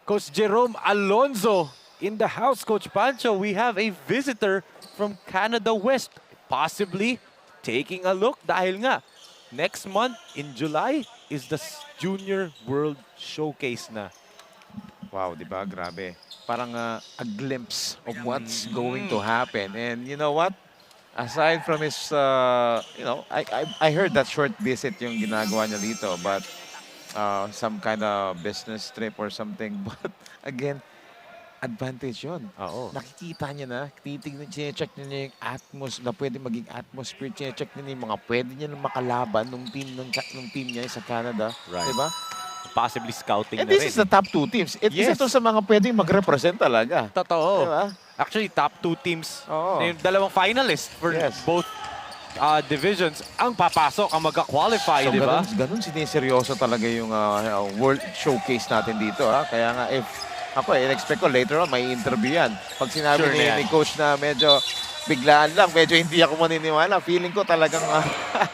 Coach Jerome Alonzo. in the house, Coach Pancho. We have a visitor from Canada West, possibly taking a look dahil nga next month in July is the Junior World Showcase na. Wow, di ba? Grabe. Parang a glimpse of what's going to happen. And you know what? Aside from his, I heard that short visit yung ginagawa niya dito, but some kind of business trip or something. But again, advantage yun. Oo. Nakikita niya na, titignan, check niya yung na pwede maging atmosphere, check niya yung mga pwede niya na makalaban nung team niya sa Canada. Right. Diba? Possibly scouting And na this rin. is the top 2 teams. Yes. Isa to sa mga pwedeng mag-represent talaga. Totoo. Diba? Actually, top 2 teams. Oo. Yung dalawang finalists for Yes. both divisions ang papasok, ang magka-qualify, So, di ba? ganun siniseryoso talaga yung World Showcase natin dito. Kaya nga, ako in-expect ko later on, may interview yan. Pag sinabi Sure na yan. ni Coach na medyo biglaan lang, medyo hindi ako maniniwala. Feeling ko talagang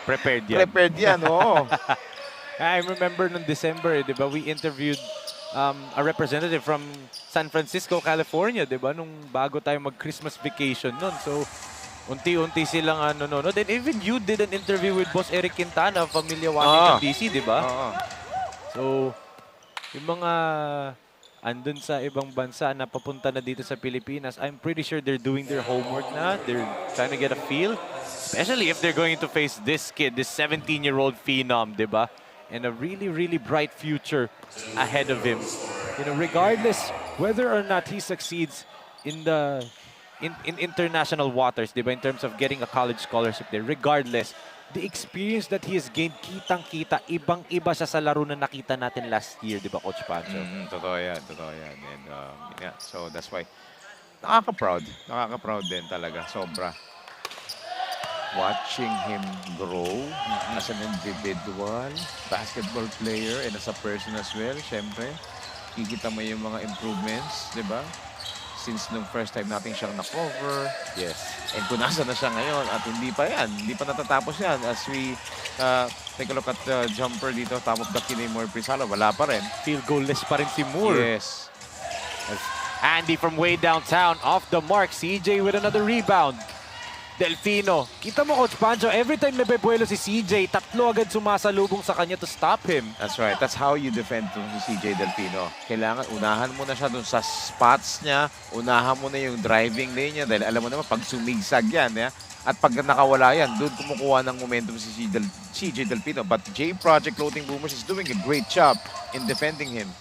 Prepared yan. prepared yan. Oo. I remember nung December, di ba, we interviewed a representative from San Francisco, California, di ba, nung bago tayo mag-Christmas vacation nun. So, unti-unti silang no. Then even you did an interview with Boss Eric Quintana of Familia Washington, D.C., di ba? Oo. So, yung mga andun sa ibang bansa na papunta na dito sa Pilipinas, I'm pretty sure they're doing their homework na. They're trying to get a feel. Especially if they're going to face this kid, this 17-year-old phenom, di ba? And a really, really bright future ahead of him. You know, regardless whether or not he succeeds in the in international waters, di ba, in terms of getting a college scholarship there, regardless, the experience that he has gained, kitang-kita, ibang-iba siya sa laro na nakita natin last year, di ba, Coach Pancho? Totoo yan. And, yeah, so that's why, nakaka-proud. Nakaka-proud din talaga, sobra. Watching him grow as an individual, basketball player, and as a person as well, syempre, kikita mo yung mga improvements, di ba? Since nung first time natin siyang na-cover. Yes. And kung nasa na siya ngayon at hindi pa yan. Hindi pa natatapos yan. As we take a look at the jumper dito, top of the key ni Moore Prisalo, wala pa rin. Field goalless pa rin si Moore. Yes. Andy from way downtown, off the mark. CJ with another rebound. Delfino. Kita mo, Coach Pancho, every time nabebuelo si CJ, tatlo agad sumasalubong sa kanya to stop him. That's right. That's how you defend to si CJ Delfino. Kailangan unahan mo na siya dun sa spots niya. Unahan mo na yung driving lane niya. Dahil alam mo naman, pag sumigsag yan, at pag nakawala yan, doon kumukuha ng momentum si CJ Delfino. But J Project Floating Boomers is doing a great job in defending him.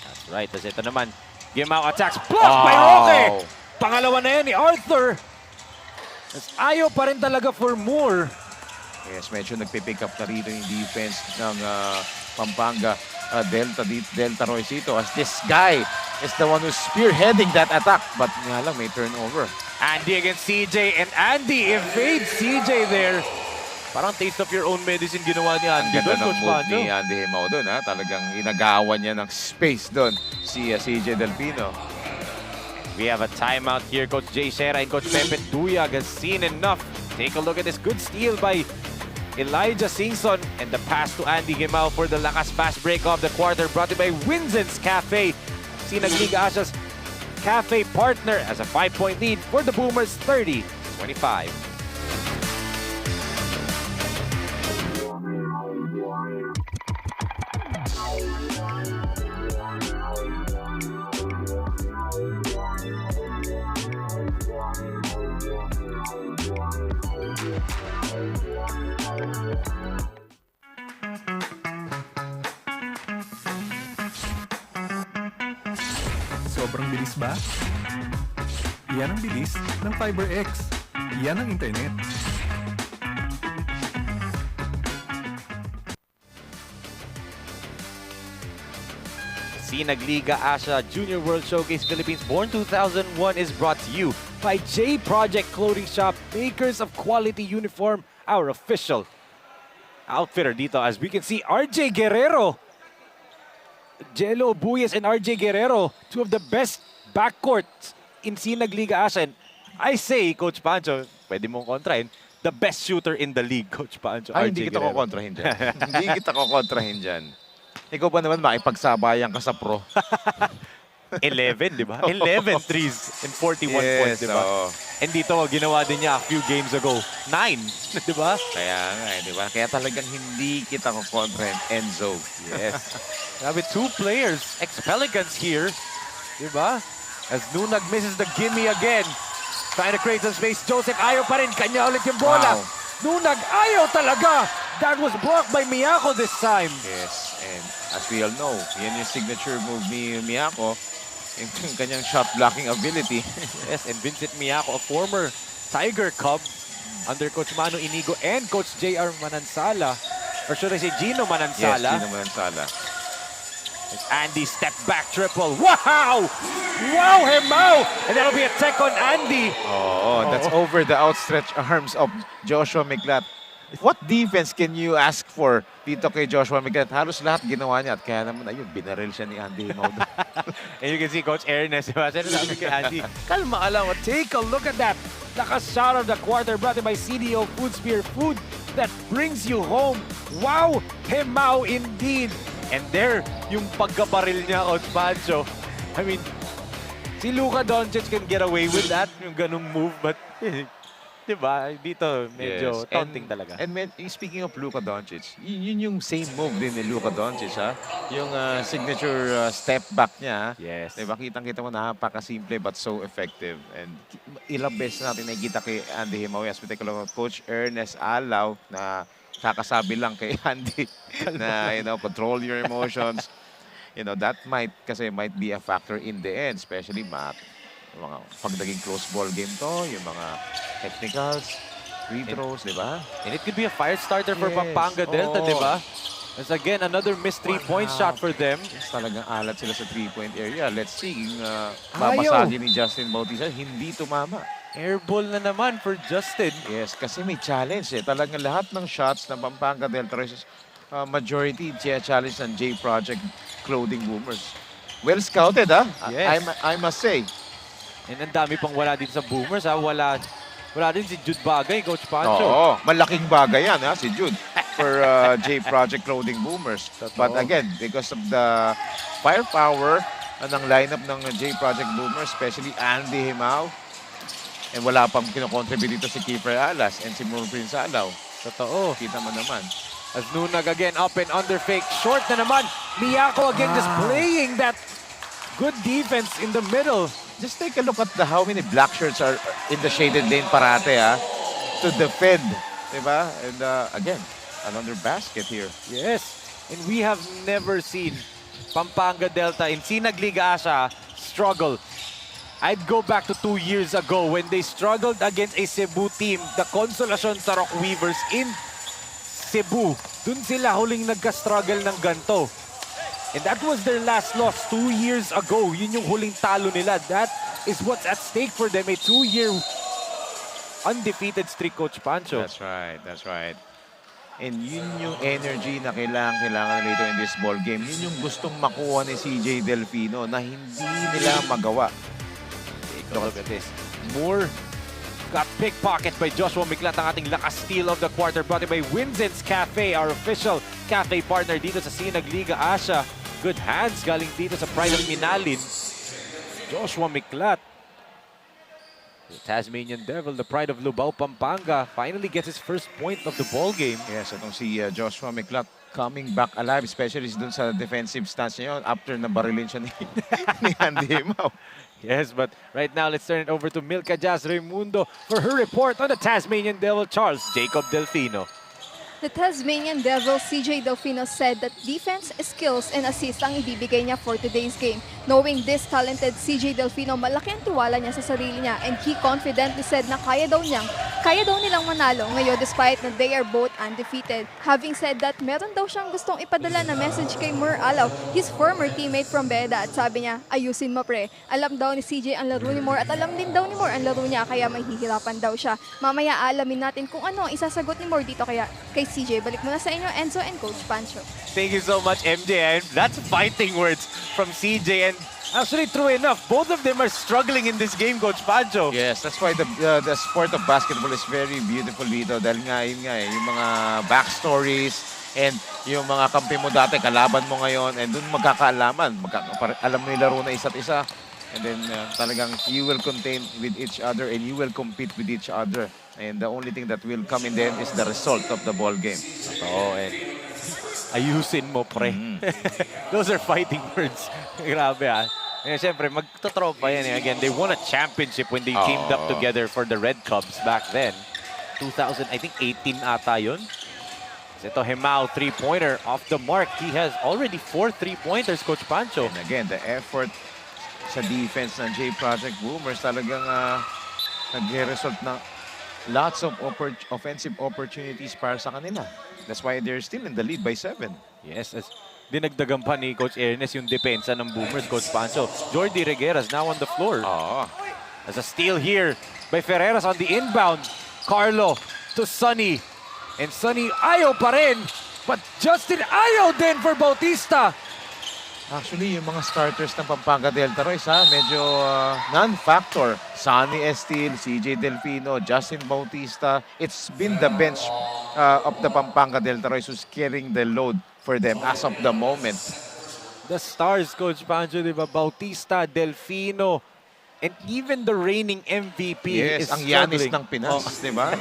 That's right. Tapos ito naman, Gimao attacks. Blocked by Roque! Pangalawa na yan ni Arthur. Ayaw pa rin talaga for Moore. Yes, medyo nagpipick up na rito yung defense ng Pampanga Delta Roycito as this guy is the one who's spearheading that attack. But nga lang, may turnover. Andy against CJ, and Andy evades CJ there. Parang taste of your own medicine ginawa ni Andy Ganda doon, ng Coach move Pancho. ni Andy Himao doon. Talagang inagawan niya ng space doon si CJ Delfino. We have a timeout here. Coach Jay Shera and Coach Pepe Duyag has seen enough. Take a look at this good steal by Elijah Singson and the pass to Andy Gimao for the lakas pass break of the quarter, brought to you by Winzen's Cafe. SINAG Liga Asya's Cafe partner has a 5-point lead for the Boomers, 30-25. Sobrang bilis ba? Yan ang bilis ng FiberX. Yan ang internet. SINAG Liga Asya Junior World Showcase Philippines Born 2001 is brought to you by J Project Clothing Shop, makers of quality uniform, our official outfitter dito. As we can see, RJ Guerrero, Jello Buyes and RJ Guerrero, two of the best backcourts in SINAG Liga Asya. And I say, Coach Pancho, pwede mong kontrahin, the best shooter in the league, Coach Pancho. Ay, RJ hindi kita Guerrero. kukontrahin dyan. Hindi kita kukontrahin dyan. Ikaw ba naman makipagsabayan ka sa pro? 11, di ba? 11 threes and 41 points, di ba? oo. And dito, ginawa din niya a few games ago. 9, di ba? Kaya nga, di ba? Kaya talagang hindi kita kontra Enzo. Yes. Grabe, 2 players, ex-Pelicans here, di ba? As Nunag misses the gimme again. Trying to create some space. Joseph, ayaw pa rin. Kanya ulit yung bola. Wow. Nunag, ayaw talaga. That was blocked by Miyako this time. Yes, and as we all know, yan yung signature move ni Miyako. Yung kanyang shot blocking ability. Yes, and Vincent Miyako, a former Tiger Cub under Coach Manu Inigo and Coach J.R. Manansala. Or should I say Gino Yes, Manansala? Gino Manansala. Andy step back triple. Wow! Wow, Hemao! And that'll be a tech on Andy. Oh, that's over the outstretched arms of Joshua Miklat. What defense can you ask for dito kay Joshua Miklat? Halos lahat ginawa niya at kaya naman, ayun, binaril siya ni Andy Himao. And you can see Coach Ernest. Sabi kay Andy, kalma alam. Take a look at that. Lakas shot of the quarter brought to you by CDO Food Spear Food that brings you home. Wow! Hemao indeed. And there, yung pagkabaril niya, Coach Pancho. I mean, si Luka Doncic can get away with that, yung ganung move. But, diba, dito medyo taunting talaga. And speaking of Luka Doncic, yun yung same move din ni Luka Doncic, ha? Yung signature step back niya. Yes. Diba, kitang-kita mo, napakasimple but so effective. And ilang beses natin nakikita kay Andy Himao. As we take a look at Coach Ernest Alaw na kakasabi lang kay Andy na, control your emotions. That might be a factor in the end, especially mga pag naging close ball game to, yung mga technicals, free throws, di ba? And it could be a fire starter for Yes. Pampanga Delta, Oo. di ba? As again, another missed three-point shot for them. Yes, talagang alat sila sa three-point area. Let's see, babasagin ni Justin Bautista, hindi tumama. Airball na naman for Justin. Yes, kasi may challenge eh. Talagang lahat ng shots ng Pampanga Delta Races, majority challenge ng J Project Clothing Boomers. Well scouted, ha? Yes. I must say. And ang dami pang wala din sa Boomers, ha? Wala din si Jude Bagay, Coach Pancho. Oo, malaking bagay yan, ha, si Jude, for J Project Clothing Boomers. But again, because of the firepower ng lineup ng J Project Boomers, especially Andy Himao, and wala pang kinocontribute dito si Kiefer Alas and si Moon Prince Alaw. Totoo. Kita mo naman. As Nunag again up and under fake. Short na naman. Miyako again just playing that good defense in the middle. Just take a look at how many black shirts are in the shaded lane parate, ha, to defend. Diba? And again, another basket here. Yes. And we have never seen Pampanga Delta in SINAG Liga Asya struggle. I'd go back to 2 years ago when they struggled against a Cebu team, the Consolacion Sarok Weavers in Cebu. Dun sila huling nagka-struggle ng ganto. And that was their last loss 2 years ago. Yun yung huling talo nila. That is what's at stake for them. A 2-year undefeated streak, Coach Pancho. That's right, that's right. And yun yung energy na kailangan nila in this ball game. Yun yung gustong makuha ni CJ Delfino na hindi nila magawa. Look at this. Moore got pickpocket by Joshua Miklat, ang ating lakas steal of the quarter, brought by Winzen's Cafe, our official cafe partner dito sa SINAG Liga Asya. Good hands galing dito sa Pride of Minalin. Joshua Miklat. The Tasmanian Devil, the pride of Lubao, Pampanga, finally gets his first point of the ball game. Yes, itong si Joshua Miklat coming back alive, especially dun sa defensive stance niya yun after na barilin siya ni Andy Himao. Yes, but right now, let's turn it over to Milka Jazz Raimundo for her report on the Tasmanian Devil, Charles Jacob Delfino. The Tasmanian Devil, CJ Delfino, said that defense, skills, and assists ang ibibigay niya for today's game. Knowing this talented CJ Delfino, malaki ang tiwala niya sa sarili niya, and he confidently said na kaya daw nilang manalo ngayon despite na they are both undefeated. Having said that, meron daw siyang gustong ipadala na message kay Mur Alaw, his former teammate from Beda, at sabi niya, ayusin mo pre. Alam daw ni CJ ang laro ni Mur at alam din daw ni Mur ang laro niya, kaya mahihirapan daw siya. Mamaya alamin natin kung ano ang isasagot ni Mur dito kay CJ. Balik muna sa inyo, Enzo and Coach Pancho. Thank you so much, MJ. And that's fighting words from CJ. And actually, true enough, both of them are struggling in this game, Coach Pancho. Yes, that's why the sport of basketball is very beautiful dito dahil nga yun nga yung mga backstories, And yung mga kampi mo dati, kalaban mo ngayon, and dun magkakaalaman. Alam mo yung laro na isa't isa. And then talagang you will contain with each other and you will compete with each other. And the only thing that will come in the end is the result of the ball game. Oo, and ayusin mo, pre. Those are fighting words. Grabe, ah. Eh, siyempre, magtotropa yan. Eh. Again, they won a championship when they teamed up together for the Red Cubs back then. 2000, I think, 18 ata yun. Ito, Hemao, three-pointer off the mark. He has already 4 3-pointers, Coach Pancho. And again, the effort sa defense ng J Project Boomers talagang nag-result na lots of offensive opportunities para sa kanila. That's why they're still in the lead by 7. Yes, as dinagdagan pa ni Coach Ernest yung depensa ng Boomers, Coach Pancho. Jordi Regueras now on the floor. As a steal here by Ferreras on the inbound. Carlo to Sonny. And Sonny ayaw pa rin. But Justin ayaw din for Bautista. Actually, yung mga starters ng Pampanga Delta Royce, medyo non-factor. Sonny Estil, CJ Delfino, Justin Bautista. It's been the bench of the Pampanga Delta Royce who's carrying the load for them as of the moment. The stars, Coach Pancho, di ba? Bautista, Delfino, and even the reigning MVP is ang Giannis struggling. ng Pinas, di ba?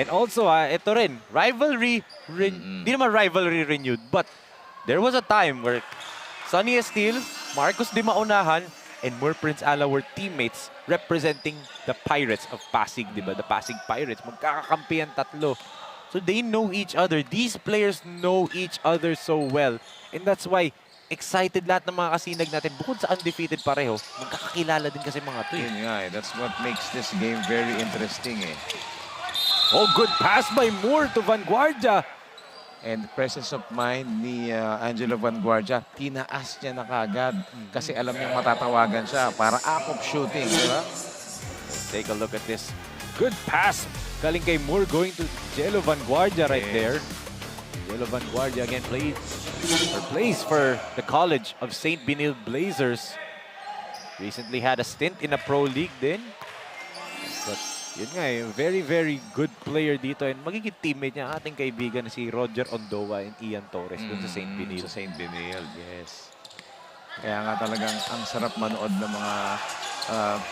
And also, ito rin, rivalry, di naman rivalry renewed, but there was a time where Sonny Estil, Marcos Di Maunahan, and Moore Prince Ala were teammates representing the Pirates of Pasig, di ba? The Pasig Pirates. Magkakakampi ang tatlo. So they know each other. These players know each other so well. And that's why excited lahat ng mga kasinag natin. Bukod sa undefeated pareho, magkakakilala din kasi mga to. Yun nga, that's what makes this game very interesting. Oh, good pass by Moore to Vanguardia. And presence of mind ni Angelo Vanguardia, tinaas niya na kagad kasi alam niyang matatawagan siya para up of shooting, di ba? Take a look at this. Good pass. Galing kay Moore going to Jello Vanguardia right there. Jello Vanguardia again plays for the College of St. Benil Blazers. Recently had a stint in a pro league din. But yun nga, very, very good player dito. And magiging teammate niya, ating kaibigan na si Roger Ondoa and Ian Torres dun sa St. Benil. Sa St. Benil, yes. Kaya nga talagang ang sarap manood ng mga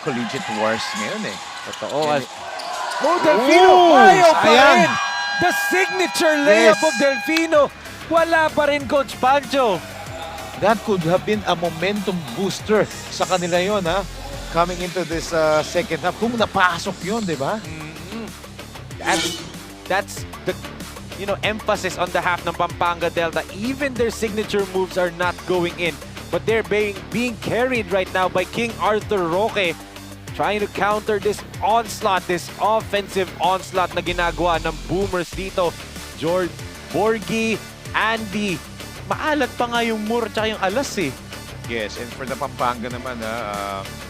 collegiate wars ngayon Totoo. Delfino! Ayaw pa rin! The signature layup of Delfino! Wala pa rin, Coach Pancho. That could have been a momentum booster sa kanila yon, coming into this second half. Kung napasok yun, di ba? That's the emphasis on the half ng Pampanga Delta. Even their signature moves are not going in. But they're being carried right now by King Arthur Roque. Trying to counter this onslaught, this offensive onslaught na ginagawa ng Boomers dito. George, Borgie, Andy. Maalat pa nga yung Moore at yung Alas Yes, and for the Pampanga naman,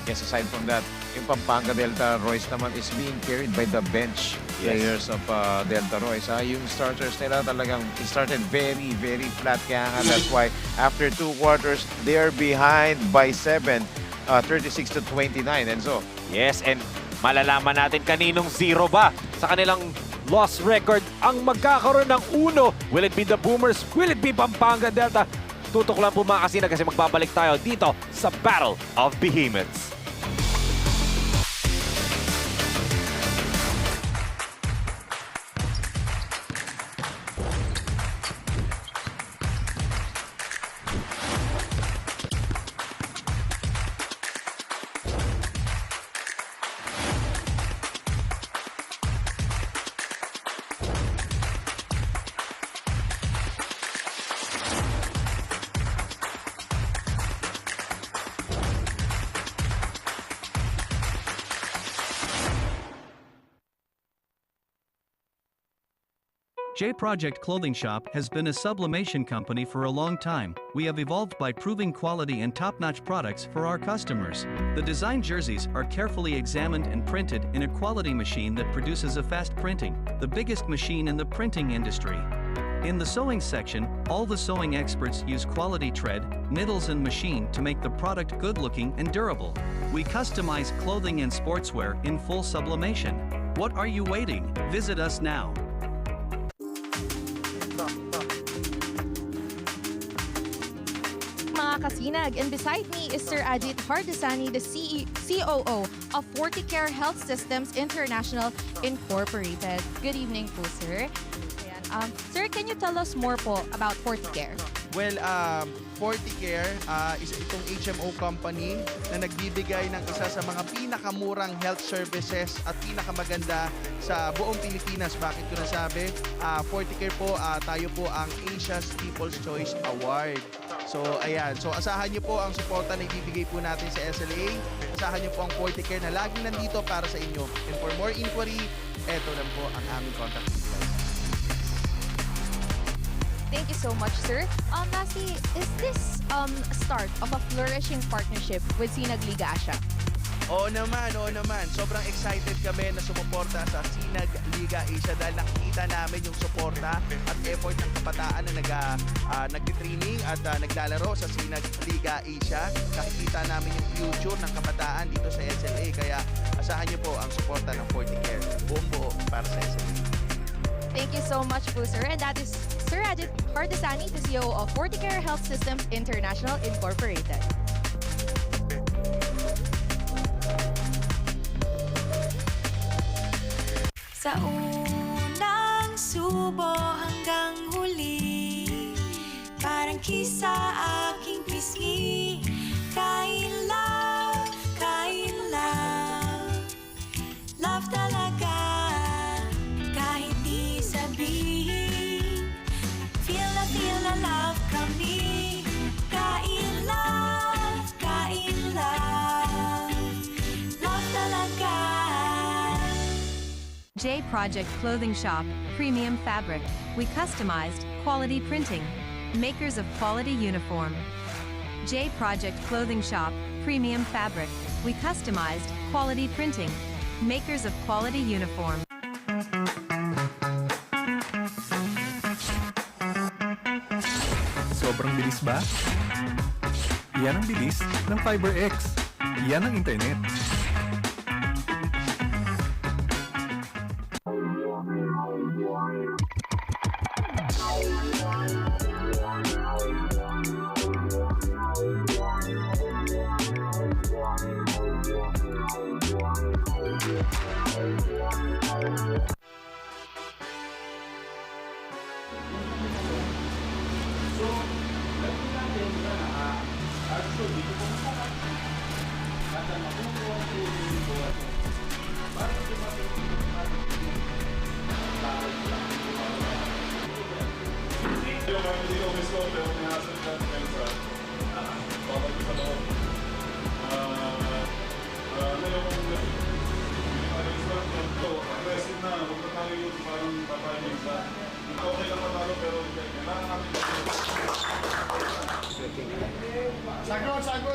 yes, aside from that, yung Pampanga Delta Royce naman is being carried by the bench players of Delta Royce. Yung starters nila talagang started very, very flat. Kaya nga that's why after 2 quarters, they are behind by 7. 36 to 29, Enzo. Yes, and malalaman natin kaninong 0 ba sa kanilang loss record ang magkakaroon ng 1. Will it be the Boomers? Will it be Pampanga Delta? Tutok lang po mga kasina kasi magbabalik tayo dito sa Battle of Behemoths. J Project Clothing Shop has been a sublimation company for a long time. We have evolved by proving quality and top-notch products for our customers. The design jerseys are carefully examined and printed in a quality machine that produces a fast printing, the biggest machine in the printing industry. In the sewing section, all the sewing experts use quality thread, needles and machine to make the product good-looking and durable. We customize clothing and sportswear in full sublimation. What are you waiting? Visit us now. kasinag. And beside me is Sir Ajit Hardasani, the COO of Forticare Health Systems International Incorporated. Good evening po, sir. Ayan. Sir, can you tell us more po about Forticare? Well, Forticare is itong HMO company na nagbibigay ng isa sa mga pinakamurang health services at pinakamaganda sa buong Pilipinas. Bakit ko nasabi? Forticare po, tayo po ang Asia's People's Choice Award. So, ayan. So, asahan niyo po ang suporta na ibibigay po natin sa SLA. Asahan niyo po ang Forticare na laging nandito para sa inyo. And for more inquiry, eto lang po ang aming contact details. Thank you so much, sir. Lastly, is this a start of a flourishing partnership with SINAG Liga ASYA? Oo naman, oo naman. Sobrang excited kami na sumuporta sa SINAG Liga Asia dahil nakikita namin yung suporta at effort ng kabataan na nag-training at naglalaro sa SINAG Liga Asia. Nakikita namin yung future ng kabataan dito sa SLA. Kaya asahan niyo po ang suporta ng Forticare. Buong buo para sa SLA. Thank you so much po, sir. And that is Sir Ajit Hardasani, the CEO of Forticare Health Systems International Incorporated. Sa unang subo hanggang huli, parang kisa aking pisngi. Kain love, love talaga. Kahit di sabihin, feel na love kami. Kain love, love talaga. J Project Clothing Shop, Premium Fabric. We customized, quality printing. Makers of quality uniform. J Project Clothing Shop, Premium Fabric. We customized, quality printing. Makers of quality uniform. Sobrang bilis ba? Yan ang bilis ng FiberX. Yan ang internet.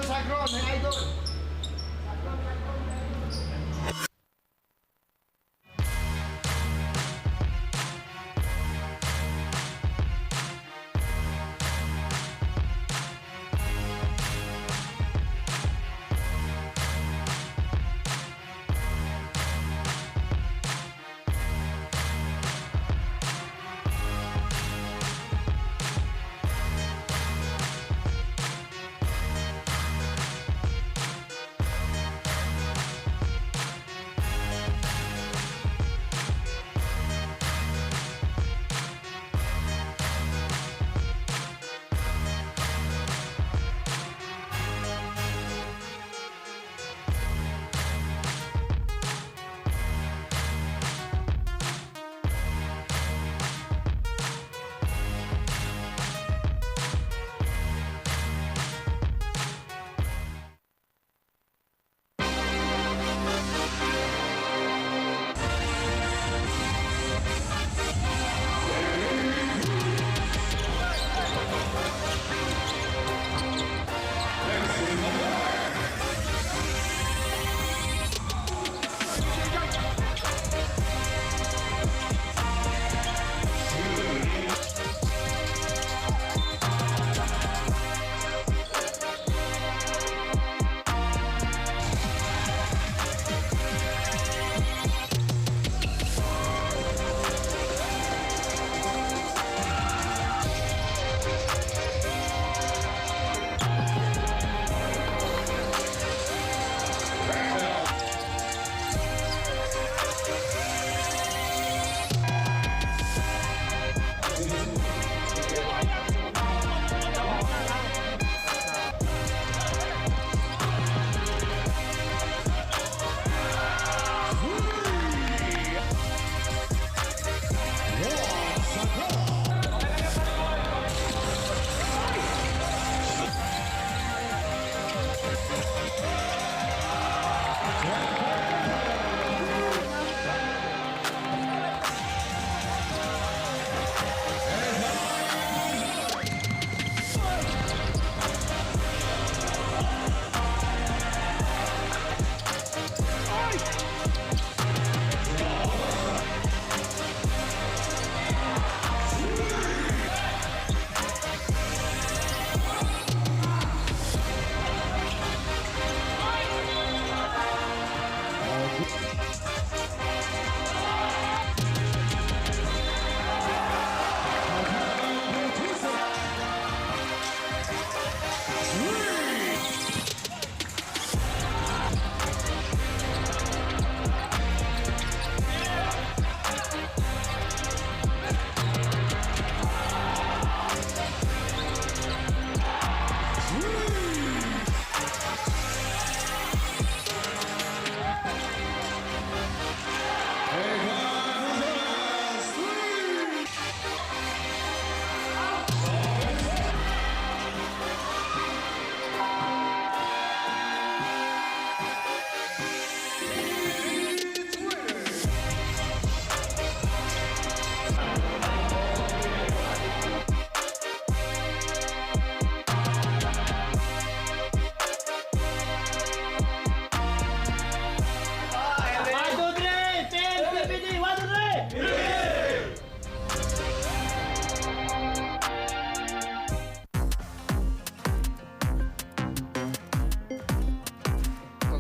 Sagron, may idol!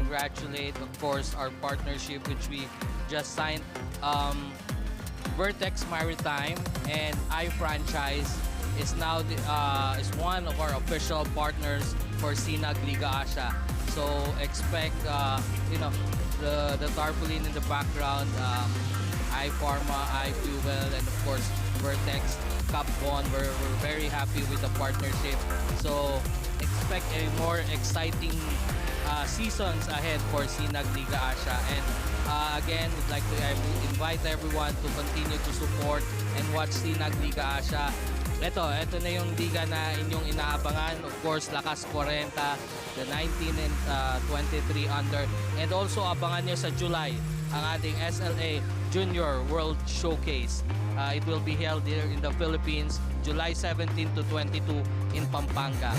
Congratulate, of course, our partnership which we just signed. Vertex Maritime and iFranchise is now is one of our official partners for SINAG Liga ASYA. So expect the tarpaulin in the background, iPharma, iFuel, and of course Vertex, Capcom. We're very happy with the partnership. So expect a more exciting seasons ahead for SINAG Liga ASYA. And again, we'd like to invite everyone to continue to support and watch SINAG Liga ASYA. Ito na yung liga na inyong inaabangan. Of course, Lakas 40, the 19 and 23 under. And also, abangan nyo sa July ang ating SLA Junior World Showcase. It will be held here in the Philippines, July 17 to 22 in Pampanga.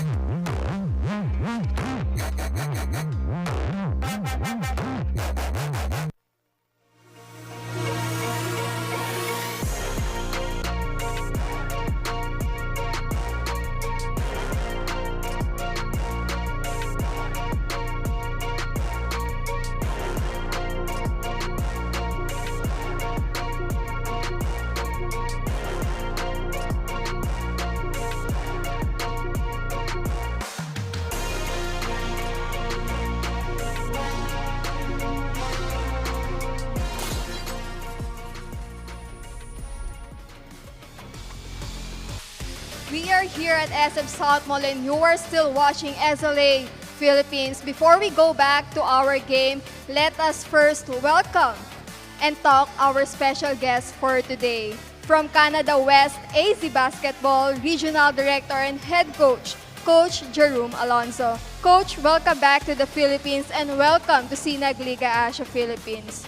We are here at SM SOUTHMALL and you are still watching SLA Philippines. Before we go back to our game, let us first welcome and talk our special guest for today. From Canada West AZ Basketball Regional Director and Head Coach, Coach Jerome Alonso. Coach, welcome back to the Philippines and welcome to SINAG Liga ASYA Philippines.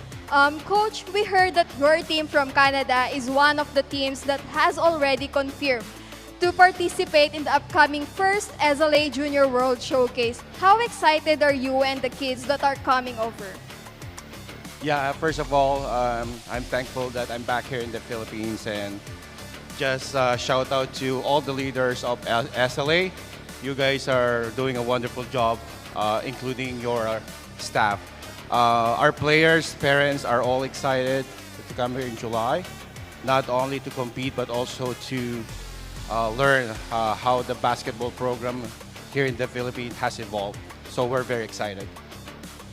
Coach, we heard that your team from Canada is one of the teams that has already confirmed to participate in the upcoming first SLA Junior World Showcase. How excited are you and the kids that are coming over? Yeah, first of all, I'm thankful that I'm back here in the Philippines, and just shout out to all the leaders of SLA. You guys are doing a wonderful job, including your staff. Our players, parents are all excited to come here in July, not only to compete but also to learn how the basketball program here in the Philippines has evolved. So we're very excited.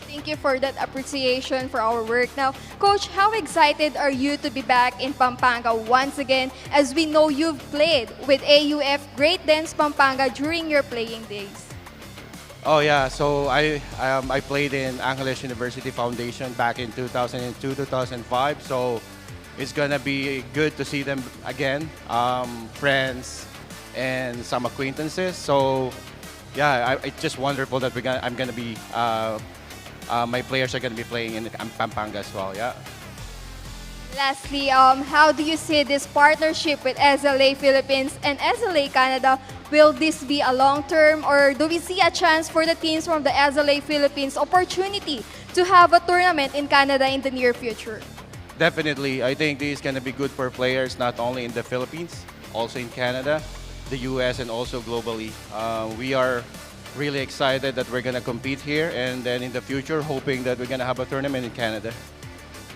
Thank you for that appreciation for our work. Now, Coach, how excited are you to be back in Pampanga once again, as we know you've played with AUF Great Dance Pampanga during your playing days? Oh yeah, so I played in Angeles University Foundation back in 2002-2005. So it's gonna be good to see them again, friends and some acquaintances. So yeah, it's just wonderful that I'm gonna be my players are going to be playing in Pampanga as well. Yeah. Lastly, how do you see this partnership with SLA Philippines and SLA Canada? Will this be a long-term, or do we see a chance for the teams from the SLA Philippines opportunity to have a tournament in Canada in the near future? Definitely. I think this is going to be good for players not only in the Philippines, also in Canada, the US, and also globally. We are really excited that we're going to compete here, and then in the future, hoping that we're going to have a tournament in Canada.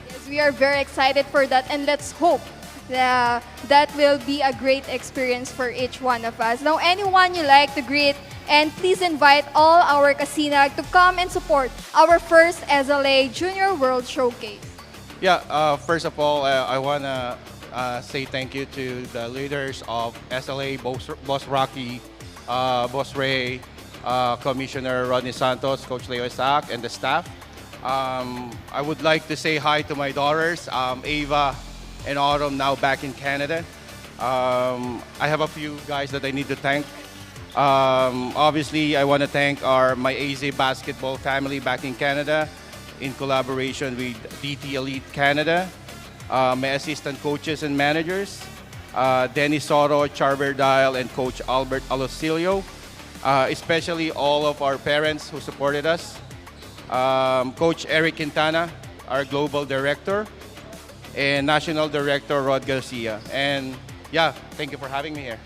Yes, we are very excited for that, and let's hope that will be a great experience for each one of us. Now, anyone you like to greet, and please invite all our kasinag to come and support our first SLA Junior World Showcase. Yeah, first of all, I want to say thank you to the leaders of SLA, Boss Rocky, Boss Ray, Commissioner Rodney Santos, Coach Leo Isaac, and the staff. I would like to say hi to my daughters, Ava and Autumn, now back in Canada. I have a few guys that I need to thank. Obviously, I want to thank my AZ basketball family back in Canada in collaboration with DT Elite Canada, my assistant coaches and managers, Dennis Soro, Charver Dial, and Coach Albert Alosilio, especially all of our parents who supported us, Coach Eric Quintana, our Global Director, and National Director Rod Garcia. And yeah, thank you for having me here.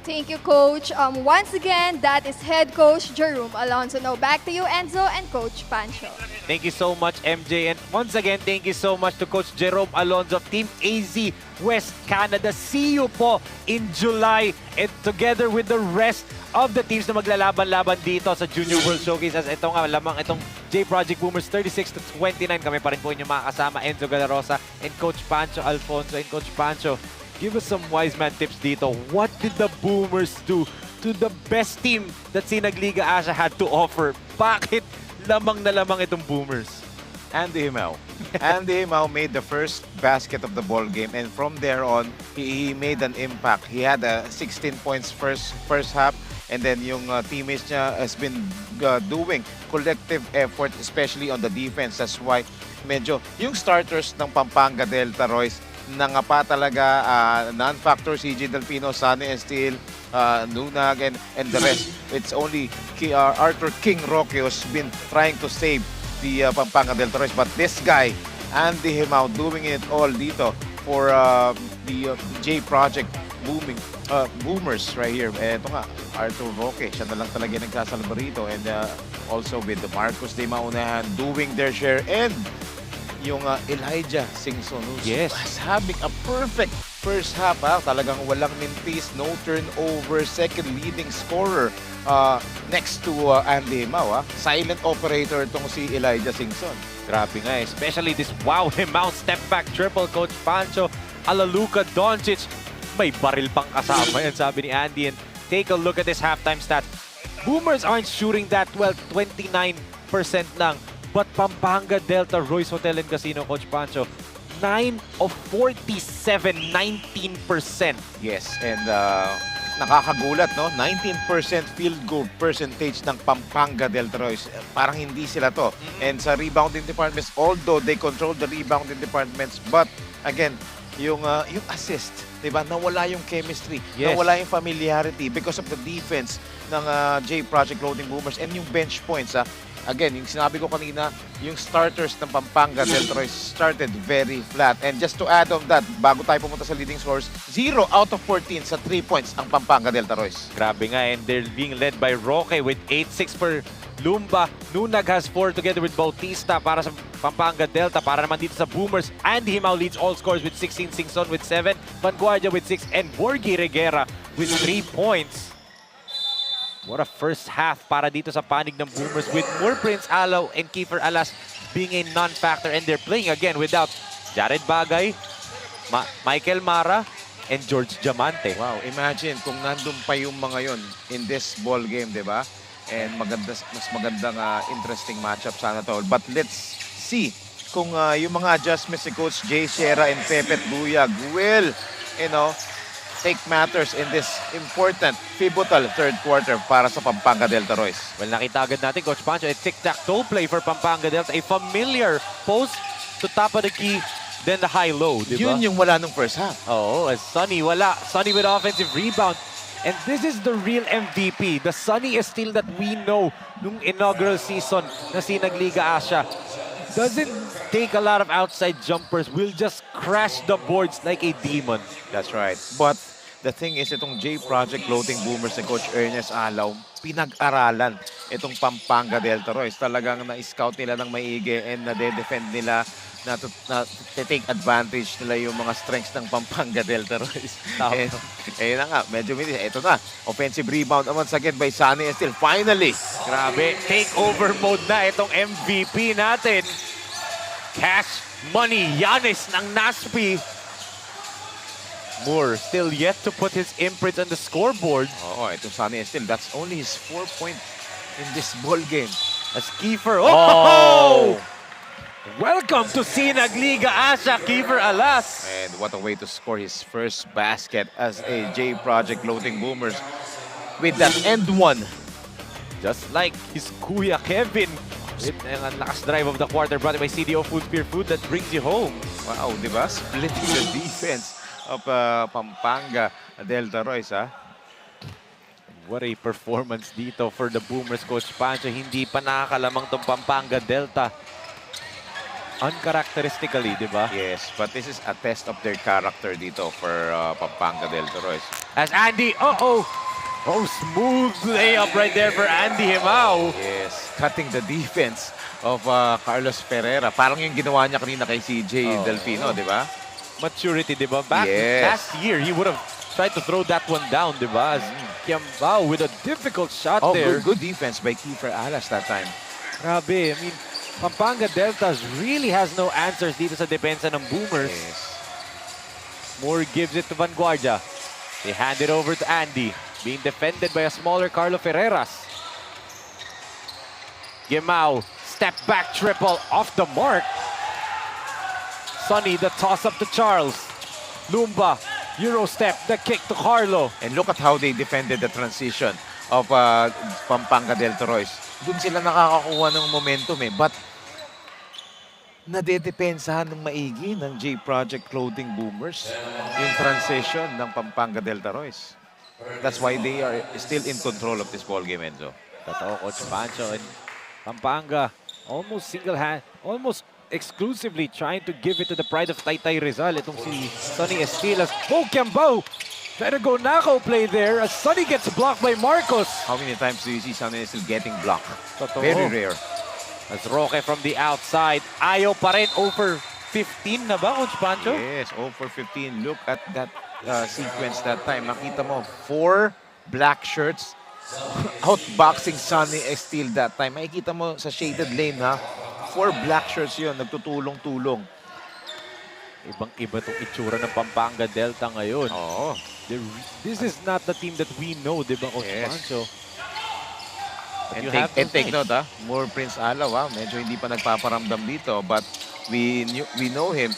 Thank you, Coach. Once again, that is Head Coach Jerome Alonso. Now back to you, Enzo, and Coach Pancho. Thank you so much, MJ. And once again, thank you so much to Coach Jerome Alonso of Team AZ West Canada. See you po in July, and together with the rest of the teams na maglalaban-laban dito sa Junior World Showcase. As ito nga, lamang itong J Project Boomers 36-29. Kami pa rin po inyong makakasama, Enzo Galarosa and Coach Pancho Alfonso. And Coach Pancho, give us some wise man tips dito. What did the Boomers do to the best team that SINAG Liga Asya had to offer? Bakit lamang na lamang itong Boomers? Andy Himao. Andy Himao made the first basket of the ball game, and from there on, he made an impact. He had 16 points first half, and then yung teammates niya has been doing collective effort, especially on the defense. That's why medyo yung starters ng Pampanga Delta Royce nangapa talaga, non-factor CJ Delfino, Sunny Estil, Nunag, and the rest. It's only Arthur King Roque who's been trying to save the Pampanga Delta Royce. But this guy, Andy Himao, doing it all dito for the J Project Boomers right here. Ito nga, Arthur Roque, siya na lang talaga nagsasalba rito. And also with the Marcos de Maunahan doing their share. And yung Elijah Singson, who's having a perfect first half. Talagang walang mintis, no turnover, second leading scorer next to Andy Himao. Silent operator itong si Elijah Singson. Grabe nga, especially this wow Himao step back triple. Coach Pancho, Alaluka Doncic, may baril pang kasama yan, sabi ni Andy. And take a look at this halftime stats. Boomers aren't shooting that well, 29% lang. But Pampanga Delta Royce Hotel and Casino, Coach Pancho, 9 of 47, 19%. Yes, and nakakagulat, no? 19% field goal percentage ng Pampanga Delta Royce. Parang hindi sila to. And sa rebounding departments, although they control the rebounding departments, but again, yung assist, diba? Nawala yung chemistry, nawala yung familiarity because of the defense ng J Project Loading Boomers and yung bench points. Again, yung sinabi ko kanina, yung starters ng Pampanga Delta Royce started very flat. And just to add on that, bago tayo pumunta sa leading scores, 0 out of 14 sa 3 points ang Pampanga Delta Royce. Grabe nga, and they're being led by Roque with 8-6 per Lumba. Nunag has 4 together with Bautista para sa Pampanga Delta. Para naman dito sa Boomers, Andy Himao leads all scores with 16, Singson with 7, Vanguardia with 6, and Borgi Reguera with 3 points. What a first half para dito sa panig ng Boomers, with more Prince Alaw and Kiefer Alas being a non-factor, and they're playing again without Jared Bagay, Michael Mara, and George Diamante. Wow, imagine kung nandun pa yung mga yon in this ball game, di ba? And mas magandang interesting matchup sana to. But let's see kung yung mga adjustments ni Coach Jay Sierra and Pepe Buyag will, take matters in this important, pivotal third quarter para sa Pampanga Delta Royce. Well, nakita agad natin, Coach Pancho, a tic-tac-toe play for Pampanga Delta. A familiar post to top of the key, then the high-low, di ba? Yun yung wala nung first half. Oo, as Sonny, wala. Sonny with offensive rebound. And this is the real MVP. The Sonny is still that we know nung inaugural season na SINAG Liga Asya. Doesn't take a lot of outside jumpers. Will just crash the boards like a demon. That's right. But the thing is, itong J Project Floating Boomers ni Coach Ernest Alaw, pinag-aralan itong Pampanga Delta Royce. Talagang na-scout nila ng maigi and na-defend nila na take advantage nila yung mga strengths ng Pampanga Delta Royce. And, na nga, medyo minis. Ito na, offensive rebound once again by Sunny Estil. Finally! Grabe, takeover mode na itong MVP natin. Cash Money Yanis ng Naspi. Moore still yet to put his imprint on the scoreboard. Oo, itong Sunny Estil, that's only his 4 point in this ball game. As Kiefer, oh! Welcome to SINAG Liga Asya, Kiefer Alas. And what a way to score his first basket as a J Project Floating Boomers with that end one. Just like his kuya Kevin. With ang lakas drive of the quarter brought by CDO Food Spear Food that brings you home. Wow, di ba? Splitting the defense of Pampanga Delta Royce, ha? What a performance dito for the Boomers, Coach Pancho. Hindi pa nakakalamang tong Pampanga Delta. Uncharacteristically, di ba? Yes, but this is a test of their character dito for Pampanga Delta Royce. As Andy, oh, smooth layup right there for Andy Himao. Yes, cutting the defense of Carlos Ferreira. Parang yung ginawa niya kanina kay CJ Delfino, di ba? Maturity, di ba? Back Yes. last year, he would have tried to throw that one down, di ba? As Kiambao with a difficult shot there. Good defense by Kiefer Alas that time. Grabe, I mean, Pampanga Deltas really has no answers dito sa depensa ng Boomers. Yes. Moore gives it to Vanguardia. They hand it over to Andy, being defended by a smaller Carlo Ferreras. Gimao, step back triple off the mark. Sonny, the toss up to Charles. Lumba, Euro step, the kick to Carlo. And look at how they defended the transition of Pampanga Delta Royce. Doon sila nakakakuha ng momentum but nadedepensahan ng maigi ng J Project Clothing Boomers yung transition ng Pampanga Delta Royce. That's why they are still in control of this ball game, Enzo. Totoo, Coach Pancho. And Pampanga almost almost exclusively trying to give it to the pride of Taytay Rizal. Itong si Sonny Estilas. Oh, Kiambao! Try to go knockout play there as Sonny gets blocked by Marcos. How many times do you see Sonny still getting blocked? Totoo. Very rare. As Roque from the outside. Ayaw pa rin, over 15 na ba, Coach Pancho? Yes, 0 for 15. Look at that sequence that time. Makita mo, 4 black shirts outboxing Sonny Estil that time. Makikita mo sa shaded lane, ha? 4 black shirts yun, nagtutulong-tulong. Ibang-iba itong itsura ng Pampanga Delta ngayon. Oo. This is not the team that we know, di ba, Coach Pancho? And take note, ha? More Prince Alaw, ha? Medyo hindi pa nagpaparamdam dito. But we know him.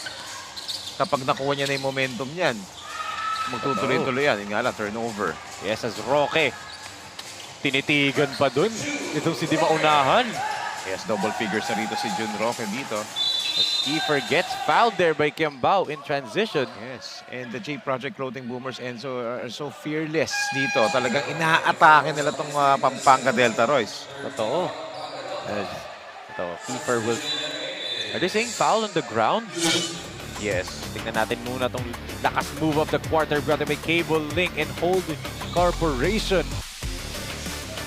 Kapag nakuha niya na yung momentum niyan, magtutuloy-tuloy yan. Yung nga lang, turnover. Yes, as Roque. Tinitigan pa dun. Itong si Di Maunahan. Yes, double figures na rito si Jun Roque dito. As Kiefer gets fouled there by Kiambao in transition. Yes, and the J Project Clothing Boomers Enzo are so fearless dito. Talagang ina-atake nila itong Pampanga Delta Royce. Totoo. Ito, Kiefer will... Are they saying foul on the ground? Yes. Tingnan natin muna itong lakas move of the quarter brought by Cable Link and Hold Corporation.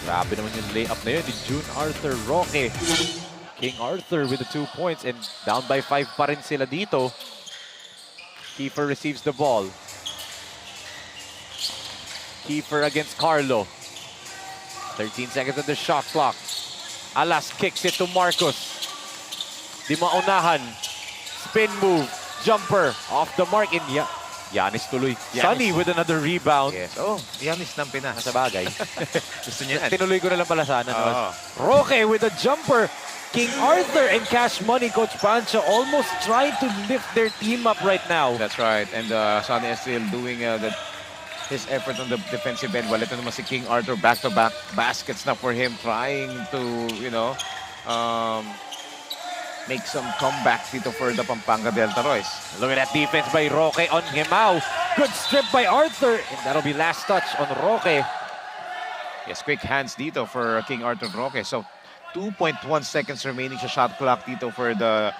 Grabe naman yung layup na yun ni June Arthur Roque. King Arthur with the 2 points and down by 5 pa rin sila dito. Kiefer receives the ball. Kiefer against Carlo. 13 seconds on the shot clock. Alas kicks it to Marcos. Di Maunahan. Spin move. Jumper off the mark in Yanis tuloy. Sonny with another rebound. Yes. Oh, Yanis ng Pinas. Sa bagay. Gusto niya. Tinuloy ko na lang pala sana. Roque with a jumper. King Arthur and Cash Money, Coach Pancho, almost trying to lift their team up right now. That's right. And Sonny is still doing the his effort on the defensive end. While ito naman si King Arthur, back-to-back baskets na for him, trying to, make some comeback dito for the Pampanga Delta Royce. Look at that defense by Roque on Himao. Good strip by Arthur. And that'll be last touch on Roque. Yes, quick hands dito for King Arthur Roque. So, 2.1 seconds remaining sa shot clock dito for the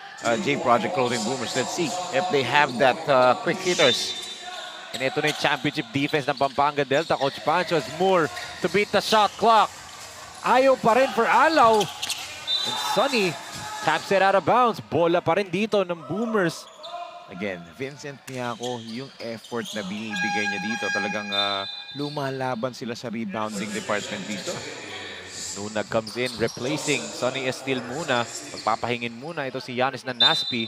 J Project Clothing Boomers. Let's see if they have that quick hitters. And ito na yung championship defense ng Pampanga Delta. Coach Pancho has more to beat the shot clock. Ayaw pa rin for Alaw. And Sonny taps it out of bounds. Bola pa rin dito ng Boomers. Again, Vincent Piaco, yung effort na binibigay niya dito, talagang lumalaban sila sa rebounding department dito. Nunag comes in, replacing Sonny Estil muna. Magpapahingin muna ito si Giannis Naspi.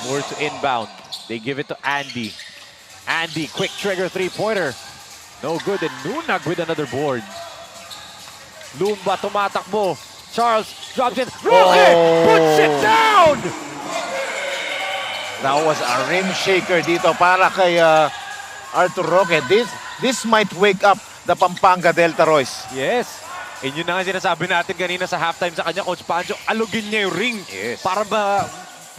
More to inbound. They give it to Andy. Andy, quick trigger three-pointer. No good, and Nunag with another board. Lumba tumatakbo. Charles drops in. Roque puts it down! That was a rim shaker dito para kay Arthur Roque. This might wake up the Pampanga Delta Royce. Yes. And yun na nga sinasabi natin kanina sa halftime sa kanya, Coach Pancho, alugin niya yung ring. Yes. Para ba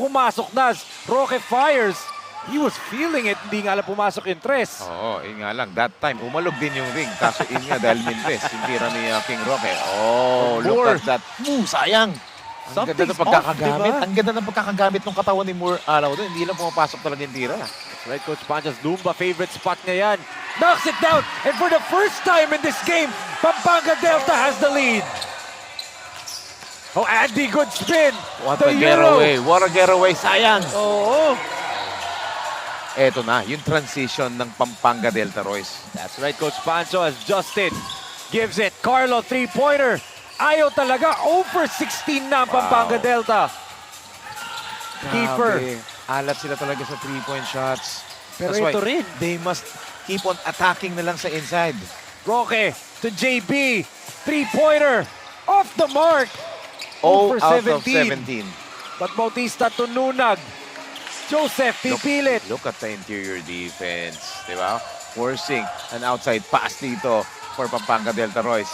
pumasok na. Roque fires. He was feeling it. Hindi nga lang pumasok yung tres. Oo, yun nga lang. That time, umalog din yung ring. Kaso yun nga, dahil mintres, yung tira ni King Roque. Oh, look at that. Sayang. Ang ganda ng pagkakagamit. Diba? Ang ganda ng pagkakagamit ng katawan ni Moore Alaw doon. Hindi lang pumapasok talaga yung tira. That's right, Coach Pancho's Lumba, favorite spot niya yan. Knocks it down. And for the first time in this game, Pampanga Delta has the lead. Oh, Andy, good spin. What a getaway. What a getaway. Sayang. Oo. Eto na, yung transition ng Pampanga Delta Royce. That's right, Coach Pancho as Justin gives it. Carlo, three-pointer. Ayaw talaga. 0 for 16 na ang Pampanga Delta. Keeper. Alat sila talaga sa three-point shots. Pero That's ito why rin. they must keep on attacking na lang sa inside. Roque to JB. Three-pointer. Off the mark. 0 for out of 17. 17. But Bautista to Nunag. Joseph, pipilit. Look at the interior defense. Diba? Forcing an outside pass dito for Pampanga Delta Royce.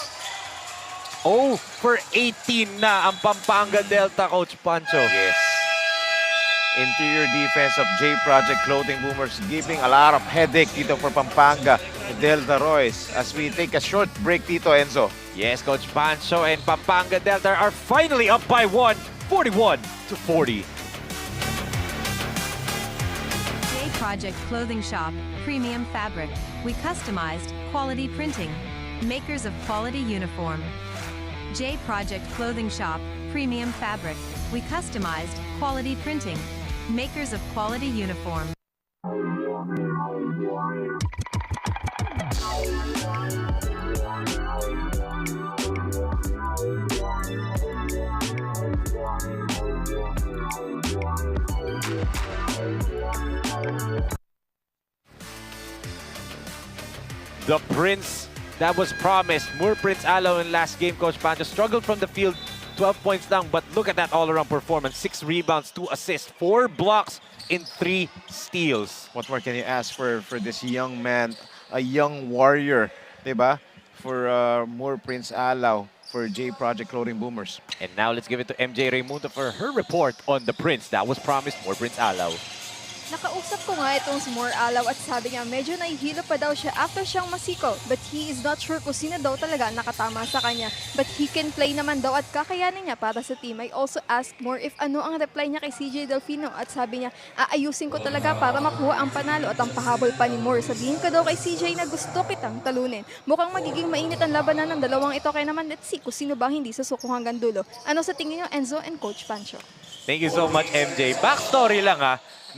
0 for 18 na ang Pampanga Delta, Coach Pancho. Yes. Interior defense of J Project Clothing Boomers giving a lot of headache dito for Pampanga Delta Royce. As we take a short break dito, Enzo. Yes, Coach Pancho and Pampanga Delta are finally up by 1, 41 to 40. J Project Clothing Shop, premium fabric. We customized quality printing. Makers of quality uniform. J Project Clothing Shop, premium fabric. We customized quality printing. Makers of quality uniform. The Prince that was promised. Moore Prince Alaw in last game, Coach Pancho struggled from the field, 12 points down, but look at that all-around performance. 6 rebounds, 2 assists, 4 blocks in 3 steals. What more can you ask for this young man, a young warrior, diba? For Moore Prince Alaw, for J Project Clothing Boomers. And now let's give it to MJ Raimundo for her report on the Prince that was promised, Moore Prince Alaw. Nakausap ko nga itong si Moore Alaw at sabi niya medyo nahihilo pa daw siya after siyang masiko. But he is not sure kung sino daw talaga nakatama sa kanya. But he can play naman daw at kakayanin niya para sa team. I also asked Moore if ano ang reply niya kay CJ Delfino at sabi niya, aayusin ko talaga para makuha ang panalo at ang pahabol pa ni Moore. Sabihin ko daw kay CJ na gusto kitang talunin. Mukhang magiging mainit ang labanan ng dalawang ito kaya naman let's see kung sino bang hindi susuko hanggang dulo. Ano sa tingin niyo, Enzo and Coach Pancho? Thank you so much, MJ. Backstory lang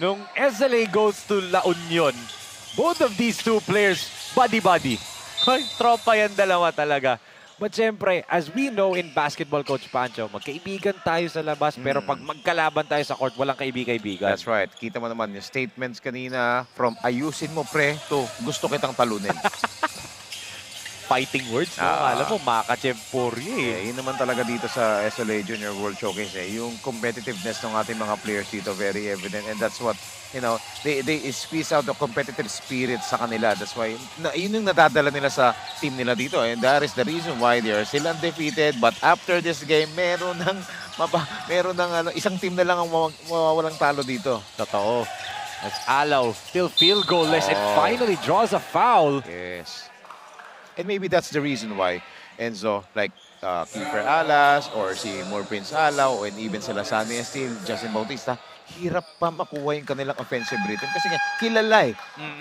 nung SLA goes to La Union, both of these two players, buddy-buddy. Tropa yan dalawa talaga. But syempre, as we know in basketball, Coach Pancho, magkaibigan tayo sa labas, pero pag magkalaban tayo sa court, walang kaibigan. That's right. Kita mo naman yung statements kanina from ayusin mo pre to gusto kitang talunin. fighting words. No? Alam mo, Makachev Poirier. Yun naman talaga dito sa SLA Junior World Showcase. Yung competitiveness ng ating mga players dito, very evident. And that's what, they squeeze out the competitive spirit sa kanila. That's why, yun yung nadadala nila sa team nila dito. And that is the reason why they are still undefeated. But after this game, meron ng isang team na lang ang mawawalang talo dito. Totoo. As Alaw still field goalless and finally draws a foul. Yes. And maybe that's the reason why Enzo, like Kiefer Alas or si Prince Alaw and even sila Sunny Steel, Justin Bautista, hirap pa makuha yung kanilang offensive rhythm kasi nga kilala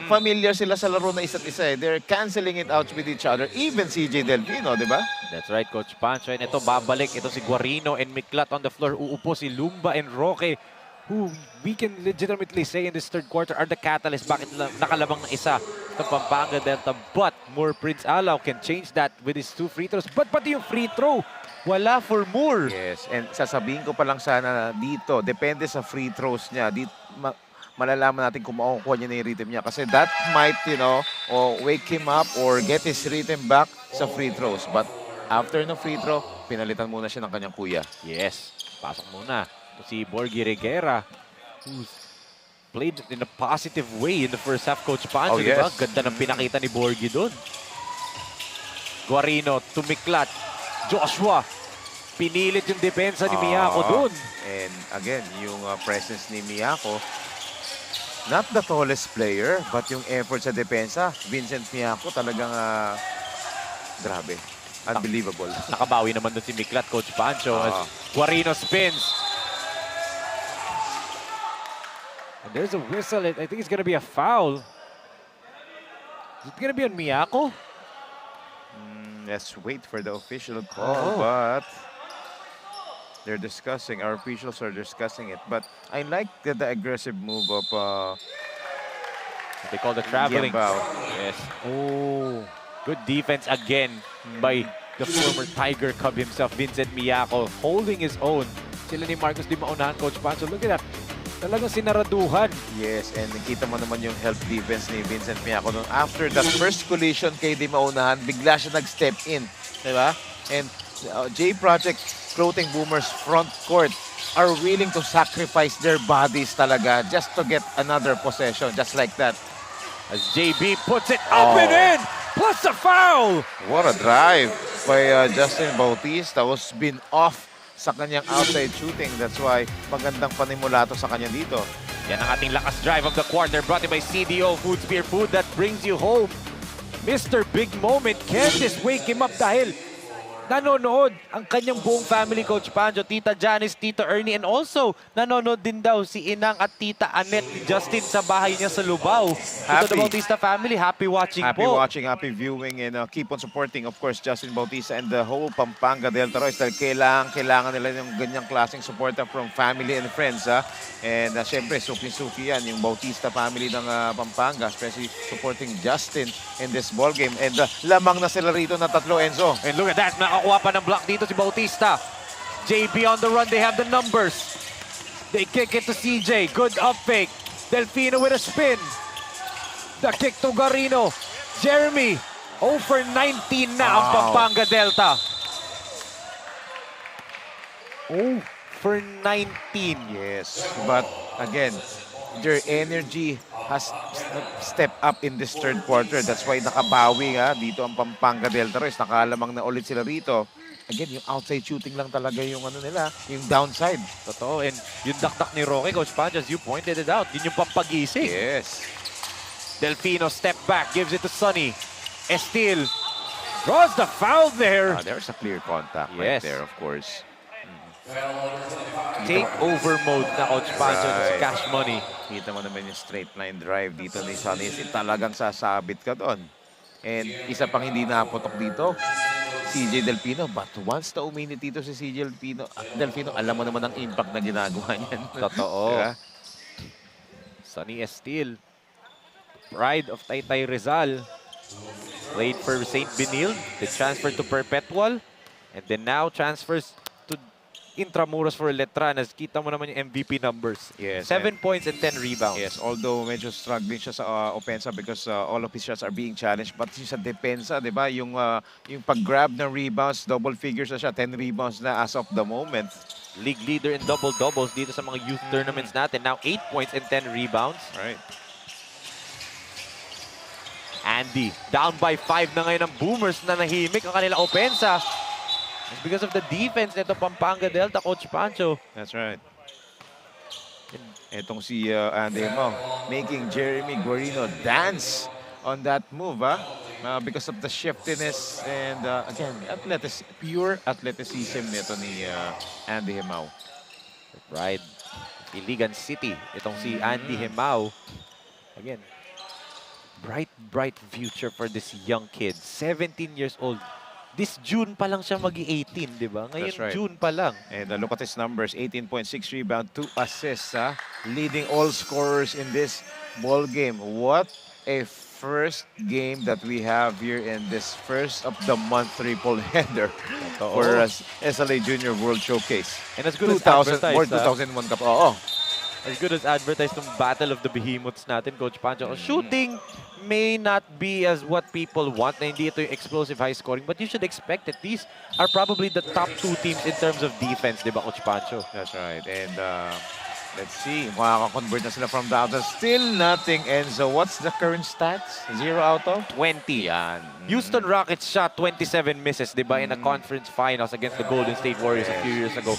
Familiar sila sa laro na isa't isa They're canceling it out with each other. Even CJ Delfino, di ba? That's right, Coach Pancho. And ito, babalik. Ito si Guarino and Miklat on the floor. Uupo si Lumba and Roque, who we can legitimately say in this third quarter are the catalyst. Bakit nakalamang ng isa itong Pampanga Delta. But Prince Alaw can change that with his 2 free throws. But pati yung free throw, wala for Moore. Yes, and sasabihin ko pa lang sana dito, depende sa free throws niya. Malalaman natin kung makukuha niya na yung rhythm niya. Kasi that might, wake him up or get his rhythm back sa free throws. But after no free throw, pinalitan muna siya ng kanyang kuya. Yes, pasok muna. Ito si Borgie Reguera, who's played in a positive way in the first half, Coach Pancho. Diba? Ganda ng pinakita ni Borgie doon. Guarino, tumiklat. Joshua, pinilit yung depensa ni Miyako doon. And again, yung presence ni Miyako, not the tallest player, but yung effort sa depensa, Vincent Miyako talagang grabe. Unbelievable. Nakabawi naman doon si Miklat, Coach Pancho. As Guarino spins. And there's a whistle. I think it's going to be a foul. Is it going to be on Miyako? Let's wait for the official call, but they're discussing, our officials are discussing it. But I like the aggressive move of they call the traveling. Yes. Oh, good defense again by the former Tiger Cub himself, Vincent Miyako, holding his own. Sila ni Marcos di maunahan, Coach Pancho. Look at that. Talagang sinaraduhan. Yes, and nakita mo naman yung help defense ni Vincent Miyako noon. After that first collision kay Di Maunahan, bigla siya nag-step in. Diba? And J Project Floating Boomers front court are willing to sacrifice their bodies talaga just to get another possession, just like that. As JB puts it up and in, plus a foul! What a drive by Justin Bautista, who's been off sa kanyang outside shooting. That's why magandang panimula to sa kanya dito. Yan ang ating lakas drive of the quarter, brought to you by CDO Food Spear, food that brings you home. Mr. Big Moment, can't just wake him up dahil nanonood ang kanyang buong family, Coach Pancho, Tita Janice, Tito Ernie, and also nanonood din daw si Inang at Tita Annette ni Justin sa bahay niya sa Lubao. Ito the Bautista family, happy watching Happy po. watching, happy viewing, and keep on supporting, of course, Justin Bautista and the whole Pampanga Delta Royals dahil kailangan nila yung ganyang klaseng suporta from family and friends. And syempre, suki-suki yan, yung Bautista family ng Pampanga, especially supporting Justin in this ball game. And lamang na sila rito na tatlo, Enzo. And look at that, nakakuha pa ng block dito si Bautista. JB on the run, they have the numbers. They kick it to CJ, good up fake. Delfino with a spin. The kick to Guarino. Jeremy, 0 for 19 na ang Pampanga Delta. 0 for 19. Yes, but again, their energy has stepped up in this third quarter. That's why nakabawi dito ang Pampanga Delta Royals. Nakalamang na ulit sila rito. Again, yung outside shooting lang talaga yung nila, yung downside. Totoo, and yung dakdak ni Roque, Coach Pancho, as you pointed it out, yun yung pampagising. Yes. Delfino step back, gives it to Sonny. Estil draws the foul there. There's a clear contact right Yes. there, of course. Take over mode na, Coach Pancho, Right. Cash Money. Kita mo naman yung straight line drive dito ni Sonny. Talagang sasabit ka doon. And isa pang hindi naputok dito, CJ Delfino. But once na uminit dito si CJ Delfino, alam mo naman ang impact na ginagawa niyan. Totoo. Diba? Sonny Estil, pride of Taytay Rizal. Played for St. Benil, they transferred to Perpetual, and then now transfers to Intramuros for Letranas. Kita mo naman yung MVP numbers. Yes. 7 points and 10 rebounds. Yes, although medyo struggling siya sa opensa because all of his shots are being challenged. But yung sa depensa, di ba? Yung pag-grab ng rebounds, double figures na siya. 10 rebounds na as of the moment. League leader in double-doubles dito sa mga youth tournaments natin. Now 8 points and 10 rebounds. Right. Andy, down by 5 na ngayon ng Boomers na nahimik ang kanila opensa. It's because of the defense nito Pampanga Delta, Coach Pancho. That's right. Etong si Andy mo, making Jeremy Guarino dance on that move, because of the shiftiness and again, pure athleticism nito ni Andy Hemao. Right. Iligan City. Itong si Andy Hemao. Again, bright future for this young kid. 17 years old. This June pa lang siya mag-18, di ba? Ngayon, That's right. June pa lang. And look at his numbers, 18.6 rebound, 2 assists, leading all scorers in this ball game. What a first game that we have here in this first of the month triple header for SLA Junior World Showcase. And as good as advertised. Or 2001 Cup. Oo. As good as advertised ng Battle of the Behemoths natin, Coach Pancho. Shooting may not be as what people want na hindi ito yung explosive high scoring, but you should expect that these are probably the top 2 teams in terms of defense, di ba, Coach Pancho? That's right. And let's see, makaka-convert na sila from the outside. Still nothing, Enzo. What's the current stats? 0 out of 20. Yan. Houston Rockets shot 27 misses, di ba, in a conference finals against the Golden State Warriors a few years ago.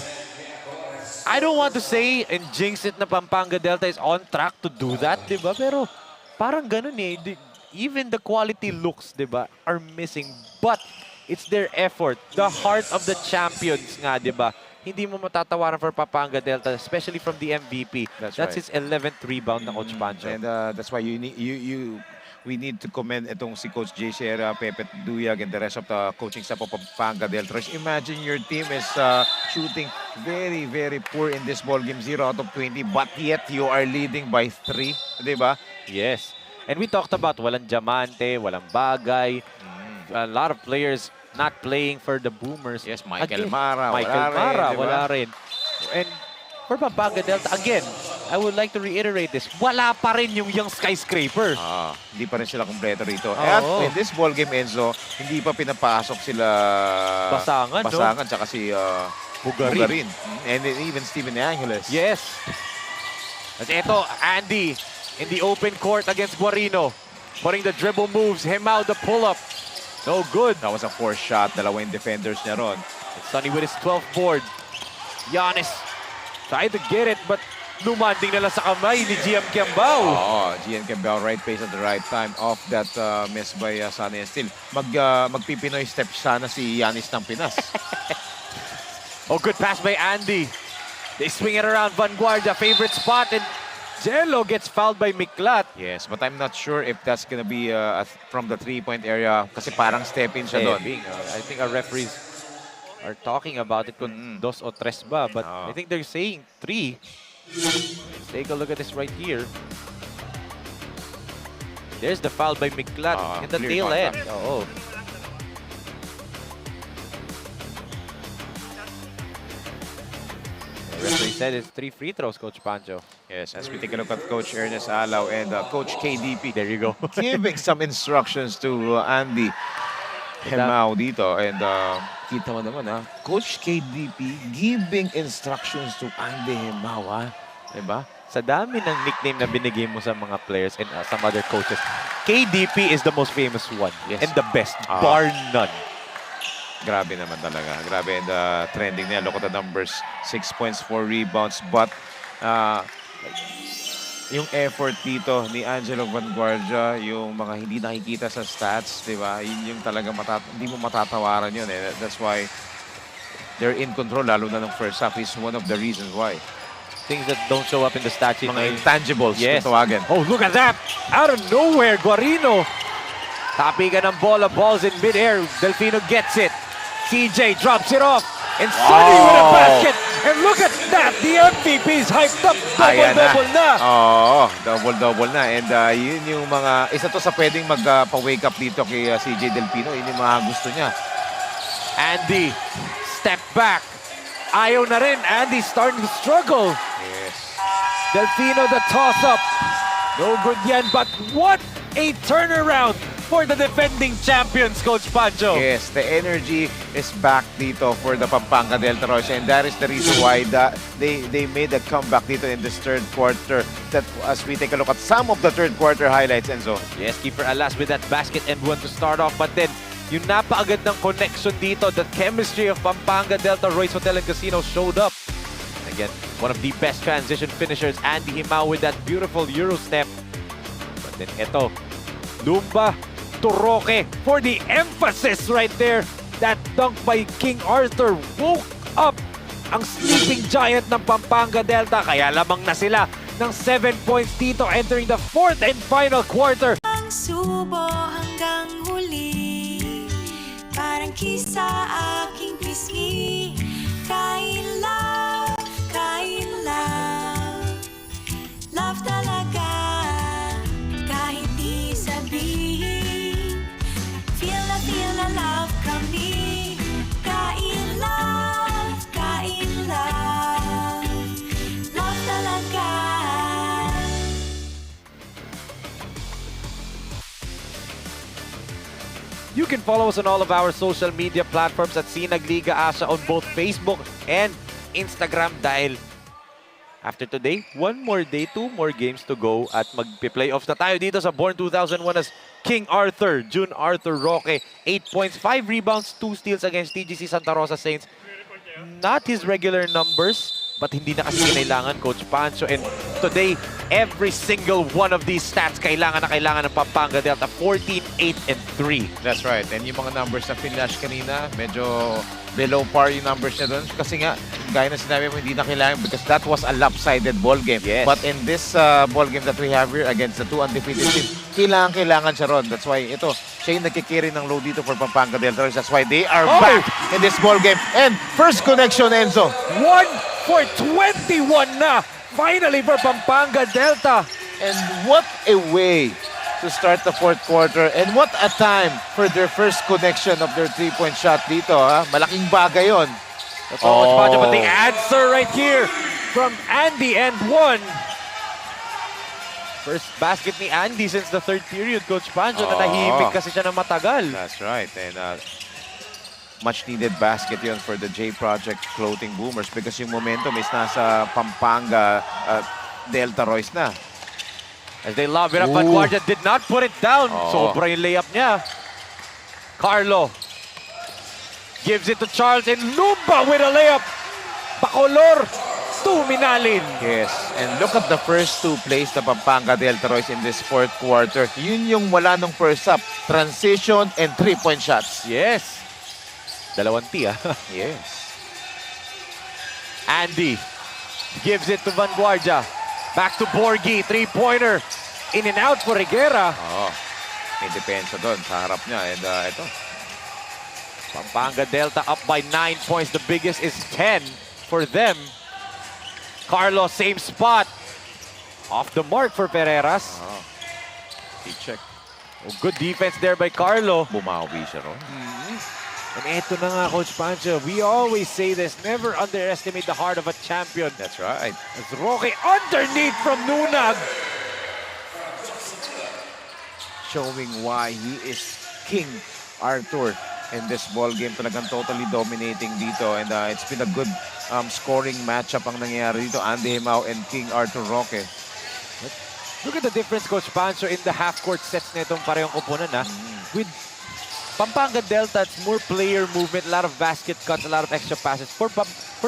I don't want to say and jinx it na Pampanga Delta is on track to do that, di ba? Pero parang ganun eh. Even the quality looks, di ba, are missing. But it's their effort. The heart of the champions nga, di ba? Hindi mo matatawaran for Pampanga Delta, especially from the MVP. That's right. his 11th rebound na Coach Pancho. And that's why we need to commend itong si Coach J. Sierra, Pepe Duyag, and the rest of the coaching staff of Pampanga Delta. Imagine your team is shooting very, very poor in this ball game, 0 out of 20, but yet you are leading by 3, di ba? Yes. And we talked about walang Diamante, walang Bagay, a lot of players not playing for the Boomers. Yes, Michael Again, Mara, wala rin. And for Pampanga Delta, again, I would like to reiterate this, wala pa rin yung young skyscraper. Hindi pa rin sila kumpleto rito. At in this ball game, Enzo, hindi pa pinapasok sila Basangan, tsaka si Bugarin. And even Steven Angeles. Yes. At ito, Andy in the open court against Guarino. Putting the dribble moves, Hemao the pull-up. No good. That was a 4th shot. Dalawang defenders niya ron. Sonny with his 12th board. Giannis tried to get it, but lumanding na lang sa kamay ni GM Kiambao. GM Kiambao, right place at the right time. Off that miss by Sana Estil. Magpipinoy step sana si Giannis ng Pinas. Good pass by Andy. They swing it around Vanguardia, favorite spot, and Jello gets fouled by Miklat. Yes, but I'm not sure if that's gonna be from the 3-point area kasi parang step-in siya doon. I think our referees are talking about it kung 2 o 3 ba, but I think they're saying 3. Let's take a look at this right here. There's the foul by Miklat in the tail end. The referee said it's 3 free throws, Coach Pancho. Yes, as we take a look at Coach Ernest Alaw and Coach KDP. There you go. Giving some instructions to Andy Hemao dito. And kita mo naman, Coach KDP giving instructions to Andy Hemao, diba? Sa dami ng nickname na binigay mo sa mga players and some other coaches, KDP is the most famous one and the best, bar none. Grabe naman talaga. Grabe, and trending niya. Look at the numbers. 6 points, 4 rebounds. But yung effort dito ni Angelo Vanguardia, yung mga hindi nakikita sa stats, di ba? Yun yung talaga hindi mo matatawaran yun. That's why they're in control, lalo na ng first half. Is one of the reasons why. Things that don't show up in the stat sheet. Mga intangibles. Yes. Tawagin. Look at that! Out of nowhere, Guarino. Tapigan ng bola. Ball's in midair. Delfino gets it. CJ drops it off. And Sonny with a basket. And look at that. The MVP's hyped up. Double-double na. Double-double na. And yun yung mga, isa to sa pwedeng magpa-wake up dito kay CJ Delfino. Yun yung mga gusto niya. Andy, step back. ayaw na rin. Andy's starting to struggle. Yes. Delfino, the toss-up. No good yan, but what a turnaround for the defending champions, Coach Pancho. Yes, the energy is back dito for the Pampanga Delta Royals, and that is the reason why they made a comeback dito in this third quarter. That as we take a look at some of the third quarter highlights, Enzo. Yes, keeper Alas with that basket and one to start off, but then yung napaagad ng connection dito, the chemistry of Pampanga Delta Royals Hotel and Casino showed up. Again, one of the best transition finishers, Andy Himao with that beautiful Euro step. But then ito, Lumba to Roque for the emphasis right there. That dunk by King Arthur woke up ang sleeping giant ng Pampanga Delta. Kaya lamang na sila ng 7 points dito entering the fourth and final quarter. Ang subo hanggang huli, parang kisa aking pisngi. Kain love, love talaga, kahit di sabihin. Feel na love kami. Kain love, love talaga. You can follow us on all of our social media platforms at SINAG Liga ASYA on both Facebook and Instagram dahil after today, one more day, 2 more games to go at magpi-playoffs na tayo dito sa Born 2001 as King Arthur, June Arthur Roque. 8 points, 5 rebounds, 2 steals against TGC Santa Rosa Saints. Not his regular numbers, but hindi na kasi kailangan, Coach Pancho. And today, every single one of these stats kailangan ng Pampanga Delta. 14, 8, and 3. That's right. And yung mga numbers na finish kanina, medyo below par yung numbers niya doon. Kasi nga, gaya na sinabi mo, hindi na kailangan because that was a lopsided ball game. Yes. But in this ball game that we have here against the 2 undefeated teams, kailangan siya ron. That's why ito, siya yung nagkikarry ng load dito for Pampanga Delta. That's why they are back in this ball game. And first connection, Enzo. 1 for 21 na. Finally for Pampanga Delta. And what a way to start the fourth quarter. And what a time for their first connection of their 3-point shot dito. Ha? Malaking bagay yun. That's all Coach Pancho, but the answer right here from Andy and 1. First basket ni Andy since the third period, Coach Pancho, na nahimik kasi siya ng matagal. That's right. And much needed basket yun for the J Project Clothing Boomers because yung momentum is nasa Pampanga Delta Royals na. As they lob it up, but Guardia did not put it down. Sobra yung layup niya. Carlo gives it to Charles and Lumba with a layup. Bacolor to Minalin. Yes, and look at the first 2 plays na Pampanga Delta Royals in this fourth quarter. Yun yung wala nung first up. Transition and 3-point shots. Yes. Dalawang T, Yes. Andy gives it to Vanguardia. Back to Borgi, 3-pointer. In and out for Higuera. May depensa doon sa harap niya. And ito. Pampanga Delta up by 9 points. The biggest is 10 for them. Carlos, same spot. Off the mark for Pereras. I-check. Good defense there by Carlo. Bumawi siya ron. And eto na nga, Coach Pancho. We always say this, never underestimate the heart of a champion. That's right. As Roque underneath from Nunag. Showing why he is King Arthur in this ball game. Talagang totally dominating dito. And it's been a good scoring matchup ang nangyayari dito. Andy Himao and King Arthur Roque. Look at the difference, Coach Pancho, in the half-court sets na itong parehong kupunan. With Pampanga Delta, it's more player movement, a lot of basket cuts, a lot of extra passes. For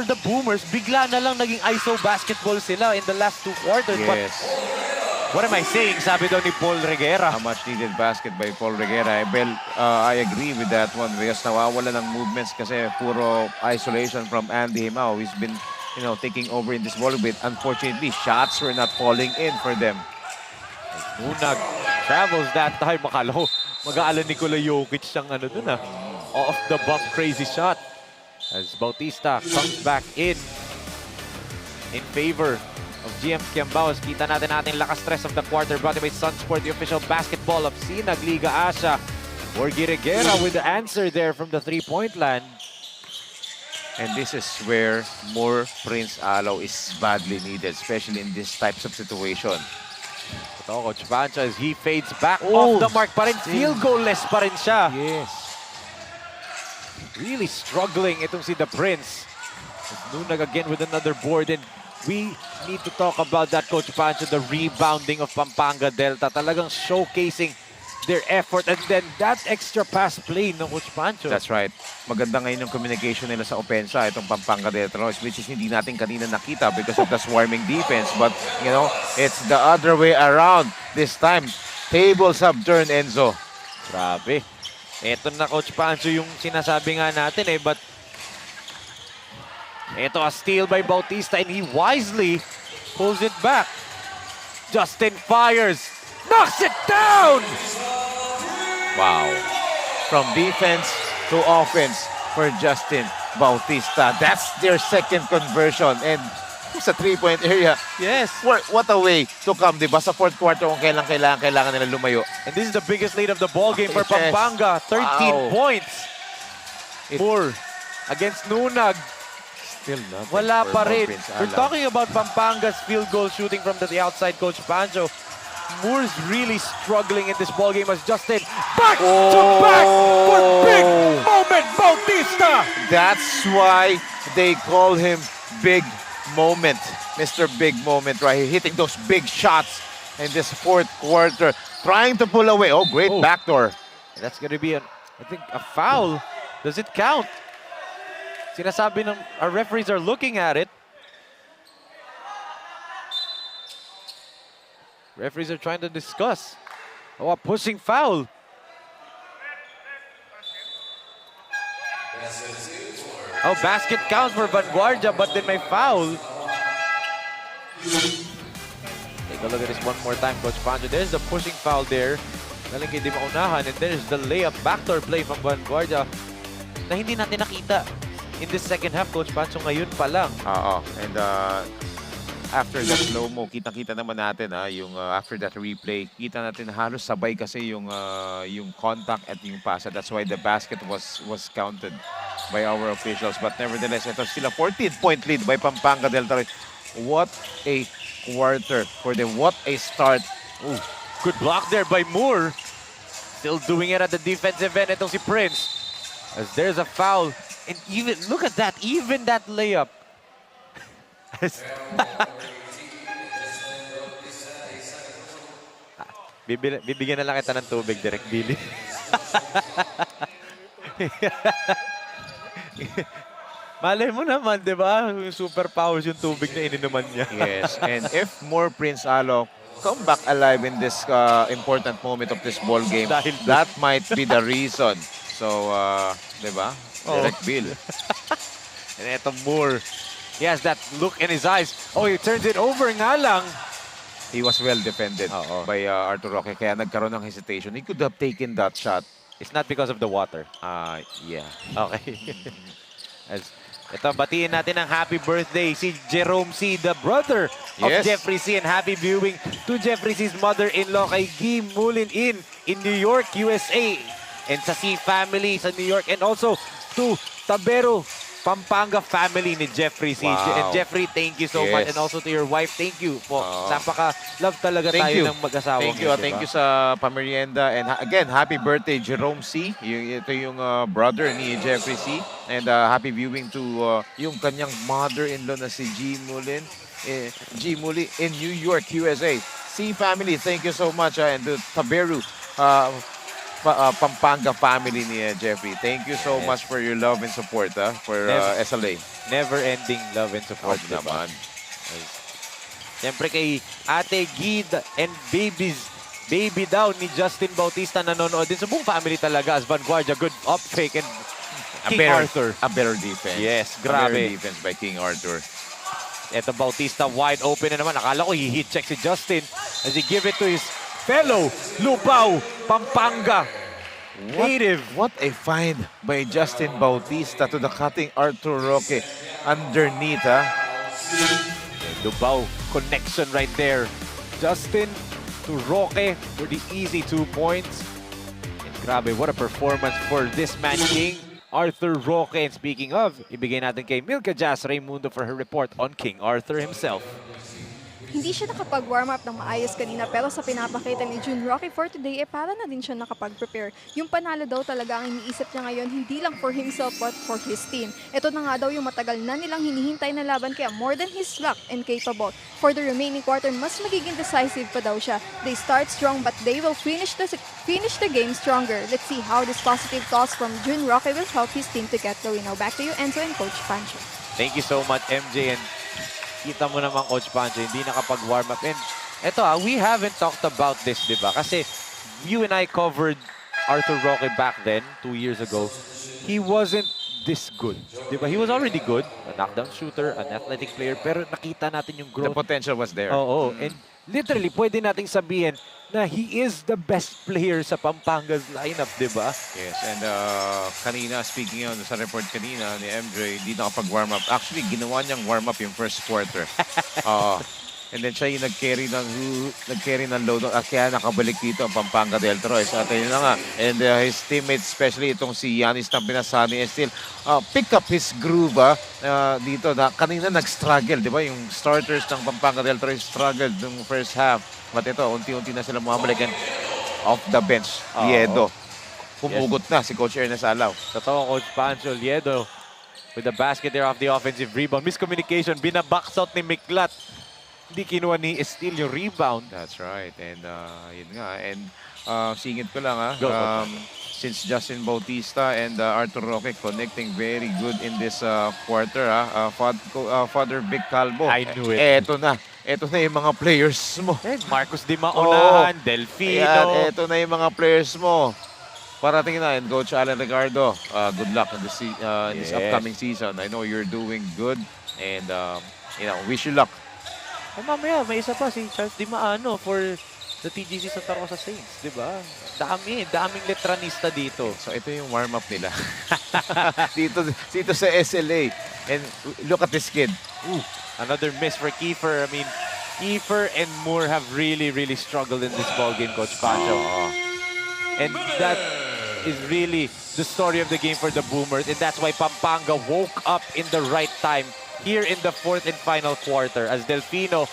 the Boomers, bigla na lang naging ISO basketball sila in the last 2 quarters. Yes. But what am I saying? Sabi daw ni Paul Reguera. A much needed basket by Paul Reguera. Well, I agree with that one because nawawala ng movements kasi puro isolation from Andy Himao. He's been, taking over in this ball bit. Unfortunately, shots were not falling in for them. Nunag travels that time. Makala ko, mag-aalan Nikola Jokic siyang dun off the bump crazy shot. As Bautista comes back in favor of GM Kiambaos. Kita natin lakas stress of the quarter brought by Sunsport, the official basketball of SINAG Liga ASYA. Borgi Reguera with the answer there from the 3-point land. And this is where more Prince Alo is badly needed, especially in these types of situation. Ito, Coach Pancho, as he fades back off the mark pa rin. Field goal-less pa rin siya. Yes. Really struggling itong si The Prince. Nunag again with another board, and we need to talk about that, Coach Pancho, the rebounding of Pampanga Delta. Talagang showcasing their effort, and then that extra pass play ng Coach Pancho. That's right. Maganda ngayon yung communication nila sa opensa, itong Pampanga Delta, which is hindi natin kanina nakita because of the swarming defense. But, you know, it's the other way around this time. Tables have turned, Enzo. Grabe. Ito na, Coach Pancho, yung sinasabi nga natin eh, but ito a steal by Bautista, and he wisely pulls it back. Justin fires, knocks it down! Wow. From defense to offense for Justin Bautista. That's their second conversion. And sa three-point area. Yes. What a way to come, di ba? Sa fourth quarter kung kailangan nila lumayo. And this is the biggest lead of the ball game for Yes. Pampanga. 13 Wow. points. Moore against Nunag. Still nothing Wala for pa rin. Prince We're Alo. talking about Pampanga's field goal shooting from the outside, Coach Pancho. Moore's really struggling in this ball game as Justin back to back for big moment Bautista. That's why they call him Big Moment. Mr. Big Moment right here. Hitting those big shots in this fourth quarter. Trying to pull away. Oh, great backdoor. That's going to be, I think, a foul. Does it count? Sinasabi ng our referees are looking at it. Referees are trying to discuss. Oh, a pushing foul. Oh, basket counts for Vanguardia, but then may foul. Take a look at this one more time, Coach Pancho. There's the pushing foul there. Galing kay Di Maunahan, and there's the layup backdoor play from Vanguardia na hindi natin nakita in this second half, Coach Pancho, ngayon pa lang. Oo. And after that slow-mo, kitang-kita naman natin yung after that replay, kita natin halos sabay kasi yung contact at yung pass. That's why the basket was counted by our officials. But nevertheless, ito still a 14-point lead by Pampanga Delta. What a quarter for them. What a start. Ooh, good block there by Moore. Still doing it at the defensive end. Itong si Prince. As there's a foul. And even, look at that, even that layup. Bibigyan na lang kita ng tubig, Direk Billy. Malay mo naman, di ba? Superpowers yung tubig na ininuman niya. Yes, and if more Prince Alo come back alive in this important moment of this ball game, that might be the reason. So, di ba? Direct Bill. And eto Moore. He has that look in his eyes. Oh, he turns it over nga lang. He was well defended by Arthur Roque, kaya nagkaroon ng hesitation. He could have taken that shot. It's not because of the water. Yeah. Okay. As ito, batiin natin ang happy birthday si Jerome C., the brother of Jeffrey C. And happy viewing to Jeffrey C.'s mother-in-law kay Guy Mulin in New York, USA. And sa C family sa New York. And also to Tabero Pampanga family ni Jeffrey C. Wow. And Jeffrey, thank you so much. And also to your wife, thank you po. Napaka-love talaga tayo ng mag-asawa. Thank you sa pamerienda. And again, happy birthday, Jerome C. Ito yung brother ni Jeffrey C. And happy viewing to yung kanyang mother-in-law na si G. Mulin. G. Mulin in New York, USA. C family, thank you so much. And to Taberu Pampanga family ni Jeffrey. Thank you so much for your love and support for SLA. Never-ending love and support naman. Siyempre kay Ate Gid and baby daw ni Justin Bautista nanonood din sa buong family talaga as Vanguardia. Good up fake and King Arthur. A better defense. Yes, A grabe. better defense by King Arthur. Eto Bautista wide open na naman. Akala ko hit check si Justin as he give it to his fellow Lupao Pampanga native. What a find by Justin Bautista to the cutting Arthur Roque underneath. Lupao connection right there. Justin to Roque for the easy 2 points. And grabe, what a performance for this man King Arthur Roque. And speaking of, ibigay natin kay Milka Jazz Raimundo for her report on King Arthur himself. Hindi siya nakapag-warm up ng maayos kanina pero sa pinapakita ni June Roque for today, para na din siya nakapag-prepare. Yung panalo daw talaga ang iniisip niya ngayon, hindi lang for himself but for his team. Ito na nga daw yung matagal na nilang hinihintay na laban kaya more than his luck and capable. For the remaining quarter, mas magiging decisive pa daw siya. They start strong but they will finish the game stronger. Let's see how this positive toss from June Roque will help his team to get the win. Now back to you, Enzo and Coach Pancho. Thank you so much, MJ. And kita mo naman, Coach Pancho, hindi nakapag-warm up. And eto we haven't talked about this, di ba? Kasi you and I covered Arthur Roque back then, 2 years ago. He wasn't this good, di ba? He was already good, a knockdown shooter, an athletic player, pero nakita natin yung growth. The potential was there. Oo. And literally, pwede nating sabihin na he is the best player sa Pampanga's lineup, di ba? Yes, and kanina, speaking on sa report kanina ni MJ, di nakapag-warm up. Actually, ginawa niyang warm up yung first quarter. And then siya yung nag-carry ng load. Kaya nakabalik dito ang Pampanga Delta Royce. At yun na nga. And his teammates, especially itong si Yanis Tampinasani, still pick up his groove dito. Kanina nag-struggle, di ba? Yung starters ng Pampanga Delta Royce struggled yung first half. But ito, unti-unti na sila bumabalik. And off the bench, Liedo. Humugot na si Coach Ernest Alaw. Totoo, Coach Pancho. Liedo with the basket there off the offensive rebound. Miscommunication, binabox out ni Miklat. Hindi kinuha ni Estil yung rebound. That's right. And yun nga. And singit ko lang since Justin Bautista and Arthur Roque connecting very good in this quarter. Father Vic Calvo. I knew it. Eto na. Ito na yung mga players mo. Marcos Di Maunahan, Delfino. Ayan, ito na yung mga players mo. Parating na. And Coach Alan Ricardo, good luck in this upcoming season. I know you're doing good. And wish you luck. Mamaya, may isa pa si Charles Di Maano for the TGC Santa Rosa Saints, di ba? Daming letranista dito. So ito yung warm-up nila. dito sa SLA. And look at this kid. Another miss for Kiefer. I mean, Kiefer and Moore have really struggled in this ballgame, Coach Pancho. And that is really the story of the game for the Boomers. And that's why Pampanga woke up in the right time here in the fourth and final quarter as Delfino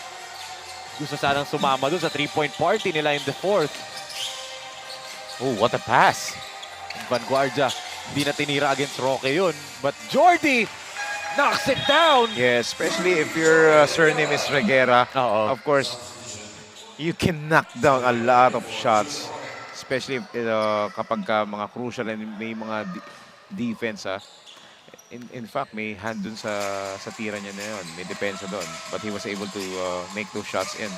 gusto sanang sumama doon sa three-point party nila in the fourth. Oh, what a pass. Vanguardia, hindi na tinira against Roque yun. But Jordy knocks it down. Yeah, especially if your surname is Reguera. Of course, you can knock down a lot of shots. Especially kapag mga crucial and may mga defense. In fact, may hand dun sa tira niya na yun. May depensa doon. But he was able to make those shots in.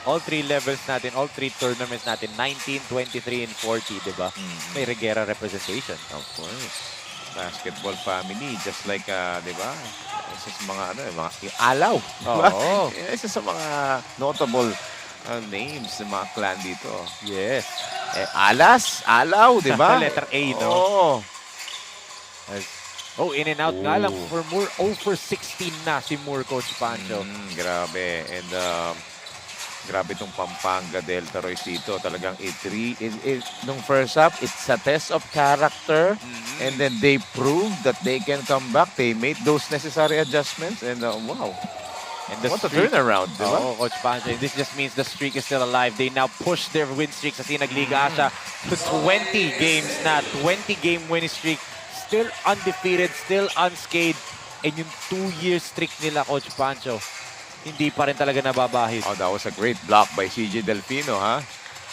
All three levels natin, all three tournaments natin, 19, 23, and 40, di ba? May Reguera representation. Of course. Basketball family, just like, di ba? Isa sa mga, yung Alaw. Oo. Isa sa mga notable names ng mga clan dito. Yes. Alaw, di ba? Letter A, no? In and out nga lang for Moore. 0 for 16 na si Moore, Coach Pancho. Grabe. And grabe itong Pampanga Delta Royce dito. Talagang nung first half, it's a test of character. And then they proved that they can come back. They made those necessary adjustments. And wow. And what a turnaround, di ba? Coach Pancho. This just means the streak is still alive. They now push their win streak sa SINAG Liga Asya to 20 games na. 20-game winning streak. Still undefeated, still unscathed. And yung 2-year streak nila, Coach Pancho, hindi pa rin talaga nababahid. Oh, that was a great block by CJ Delfino, ha?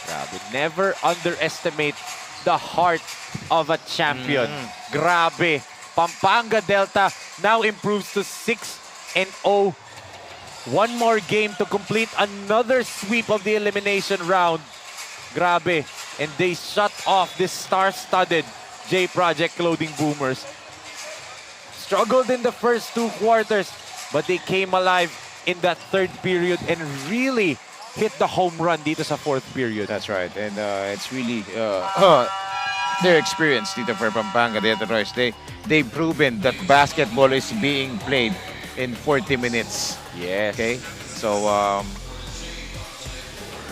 Grabe. Never underestimate the heart of a champion. Grabe. Pampanga Delta now improves to 6-0. One more game to complete another sweep of the elimination round. Grabe. And they shut off this star-studded J Project Clothing Boomers. Struggled in the first 2 quarters, but they came alive in that third period and really hit the home run dito sa fourth period. That's right. And it's really their experience dito for Pampanga Delta Royce. They've proven that basketball is being played in 40 minutes. Yes. Okay? So,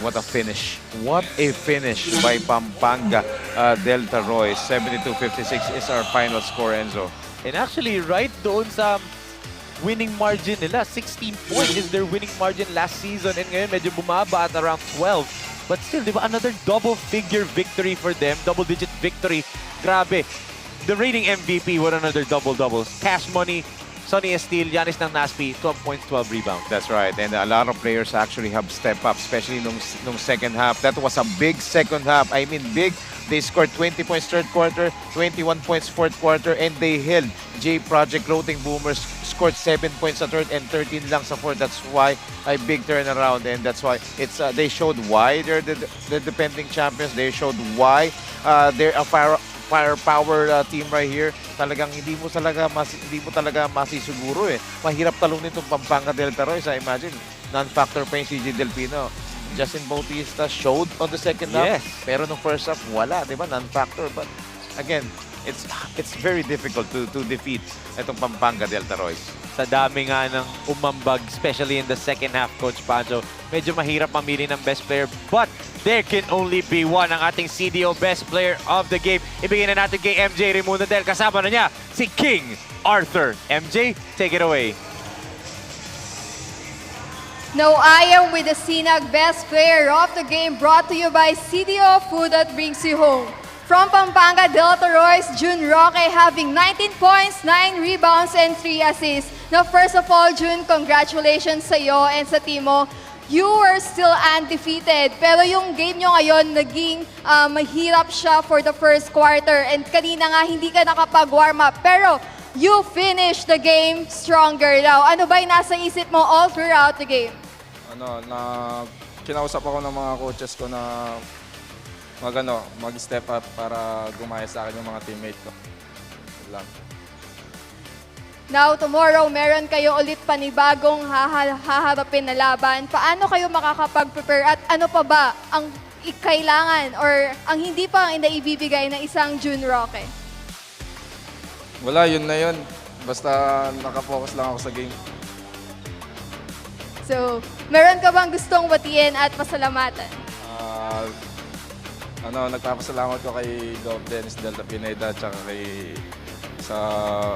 What a finish. What a finish by Pampanga Delta Royce. 72-56 is our final score, Enzo. And actually, right doon sa winning margin nila, 16 points is their winning margin last season. And ngayon, medyo bumaba at around 12. But still, di ba, another double-figure victory for them. Double-digit victory. Grabe. The reigning MVP with another double-doubles. Cash Money, Sonny Estil, Yanis ng Naspi, 12 points, 12 rebounds. That's right. And a lot of players actually have stepped up, especially nung second half. That was a big second half. I mean, big. They scored 20 points third quarter, 21 points fourth quarter, and they held J Project Clothing Boomers, scored 7 points sa third and 13 lang sa fourth. That's why a big turnaround, and that's why it's they showed why they're the defending champions. They showed why they're a firepower team right here. Talagang hindi mo talaga masisiguro eh. Mahirap talunin itong Pampanga Delta Royce. I imagine non-factor pa yung CJ Delpino. Justin Bautista showed on the second half. Yes. Pero nung first half, wala, di ba? Non-factor. But again, it's very difficult to defeat itong Pampanga Delta Royce. Sa dami nga ng umambag, especially in the second half, Coach Pancho, medyo mahirap mamili ng best player. But there can only be one, ang ating CDO best player of the game. Ibigay na natin kay MJ Rimunadel. Kasama na niya si King Arthur. MJ, take it away. Now I am with the SINAG Best Player of the Game, brought to you by CDO Food that brings you home. From Pampanga Delta Royce, June Roque having 19 points, 9 rebounds, and 3 assists. Now first of all, June, congratulations sa iyo and sa team mo. You were still undefeated, pero yung game nyo ngayon naging mahirap siya for the first quarter. And kanina nga hindi ka nakapag-warm up, pero you finished the game stronger now. Ano ba yung nasa isip mo all throughout the game? Kinausap ako ng mga coaches ko na mag-step up para gumaya sa akin yung mga teammate ko. Lang. Now, tomorrow, meron kayo ulit panibagong haharapin na laban. Paano kayo makakapag-prepare at ano pa ba ang kailangan or ang hindi pa ang naibibigay na isang June Roque? Wala, yun na yun. Basta nakafocus lang ako sa game. So, meron ka bang gustong batiin at pasalamatan? Nagpapasalamat ko kay Gov Dennis Delta Pineda at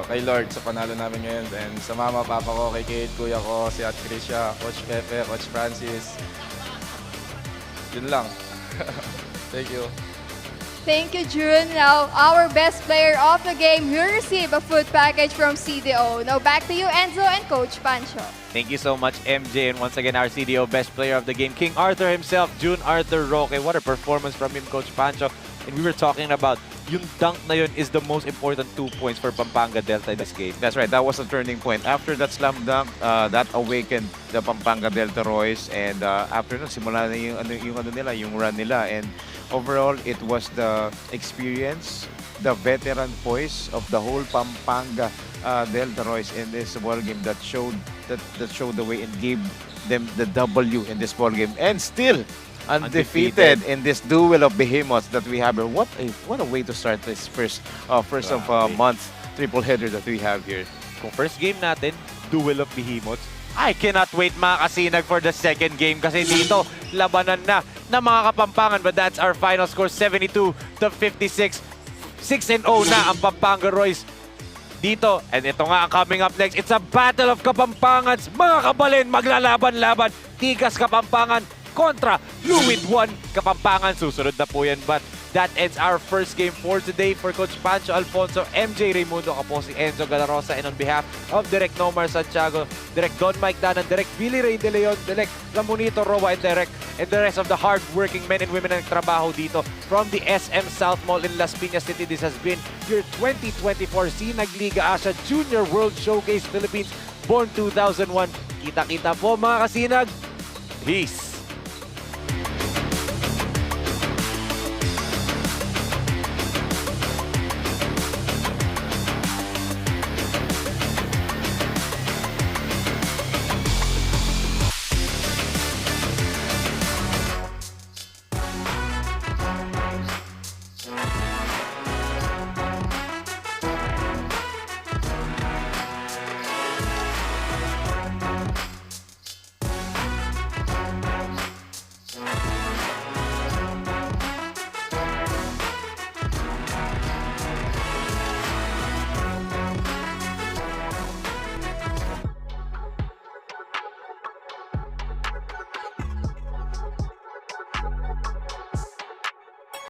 kay Lord sa panalo namin ngayon. And sa mama, papa ko, kay Kate, kuya ko, si At Krisha, Coach Pepe, Coach Francis. Yun lang. Thank you. Thank you, June. Now, our best player of the game will receive a food package from CDO. Now, back to you, Enzo and Coach Pancho. Thank you so much, MJ. And once again, our CDO best player of the game, King Arthur himself, June Arthur Roque. What a performance from him, Coach Pancho. And we were talking about yung dunk na yun is the most important 2 points for Pampanga Delta in this game. That's right. That was a turning point. After that slam dunk, that awakened the Pampanga Delta Royce. And after nun, simula na yung run nila. And overall, it was the experience, the veteran voice of the whole Pampanga Delta Royce in this ball game that showed the way and gave them the W in this ball game. And still undefeated in this duel of behemoths that we have here. What a way to start this first of month triple header that we have here. Kung first game natin, duel of behemoths, I cannot wait mga kasinag for the second game kasi dito labanan na mga Kapampangan. But that's our final score, 72-56. 6-0 na ang Pampanga Royce dito. And ito nga ang coming up next. It's a battle of Kapampangans. Mga kabalin, maglalaban-laban. Tigas Kapampangan kontra Fluid 1 Kapampangan. Susunod na po yan. But that ends our first game for today. For Coach Pancho Alfonso, MJ Raimundo, ako po si Enzo Galarosa. And on behalf of Direk Nomar Santiago, Direk Don Mike Danan, Direk Billy Ray De Leon, Direk Lamunito Roa, and the rest of the hard-working men and women na nagtrabaho dito from the SM South Mall in Las Piñas City. This has been your 2024 SINAG Liga ASYA Junior World Showcase Philippines, born 2001. Kita-kita po mga kasinag. Peace!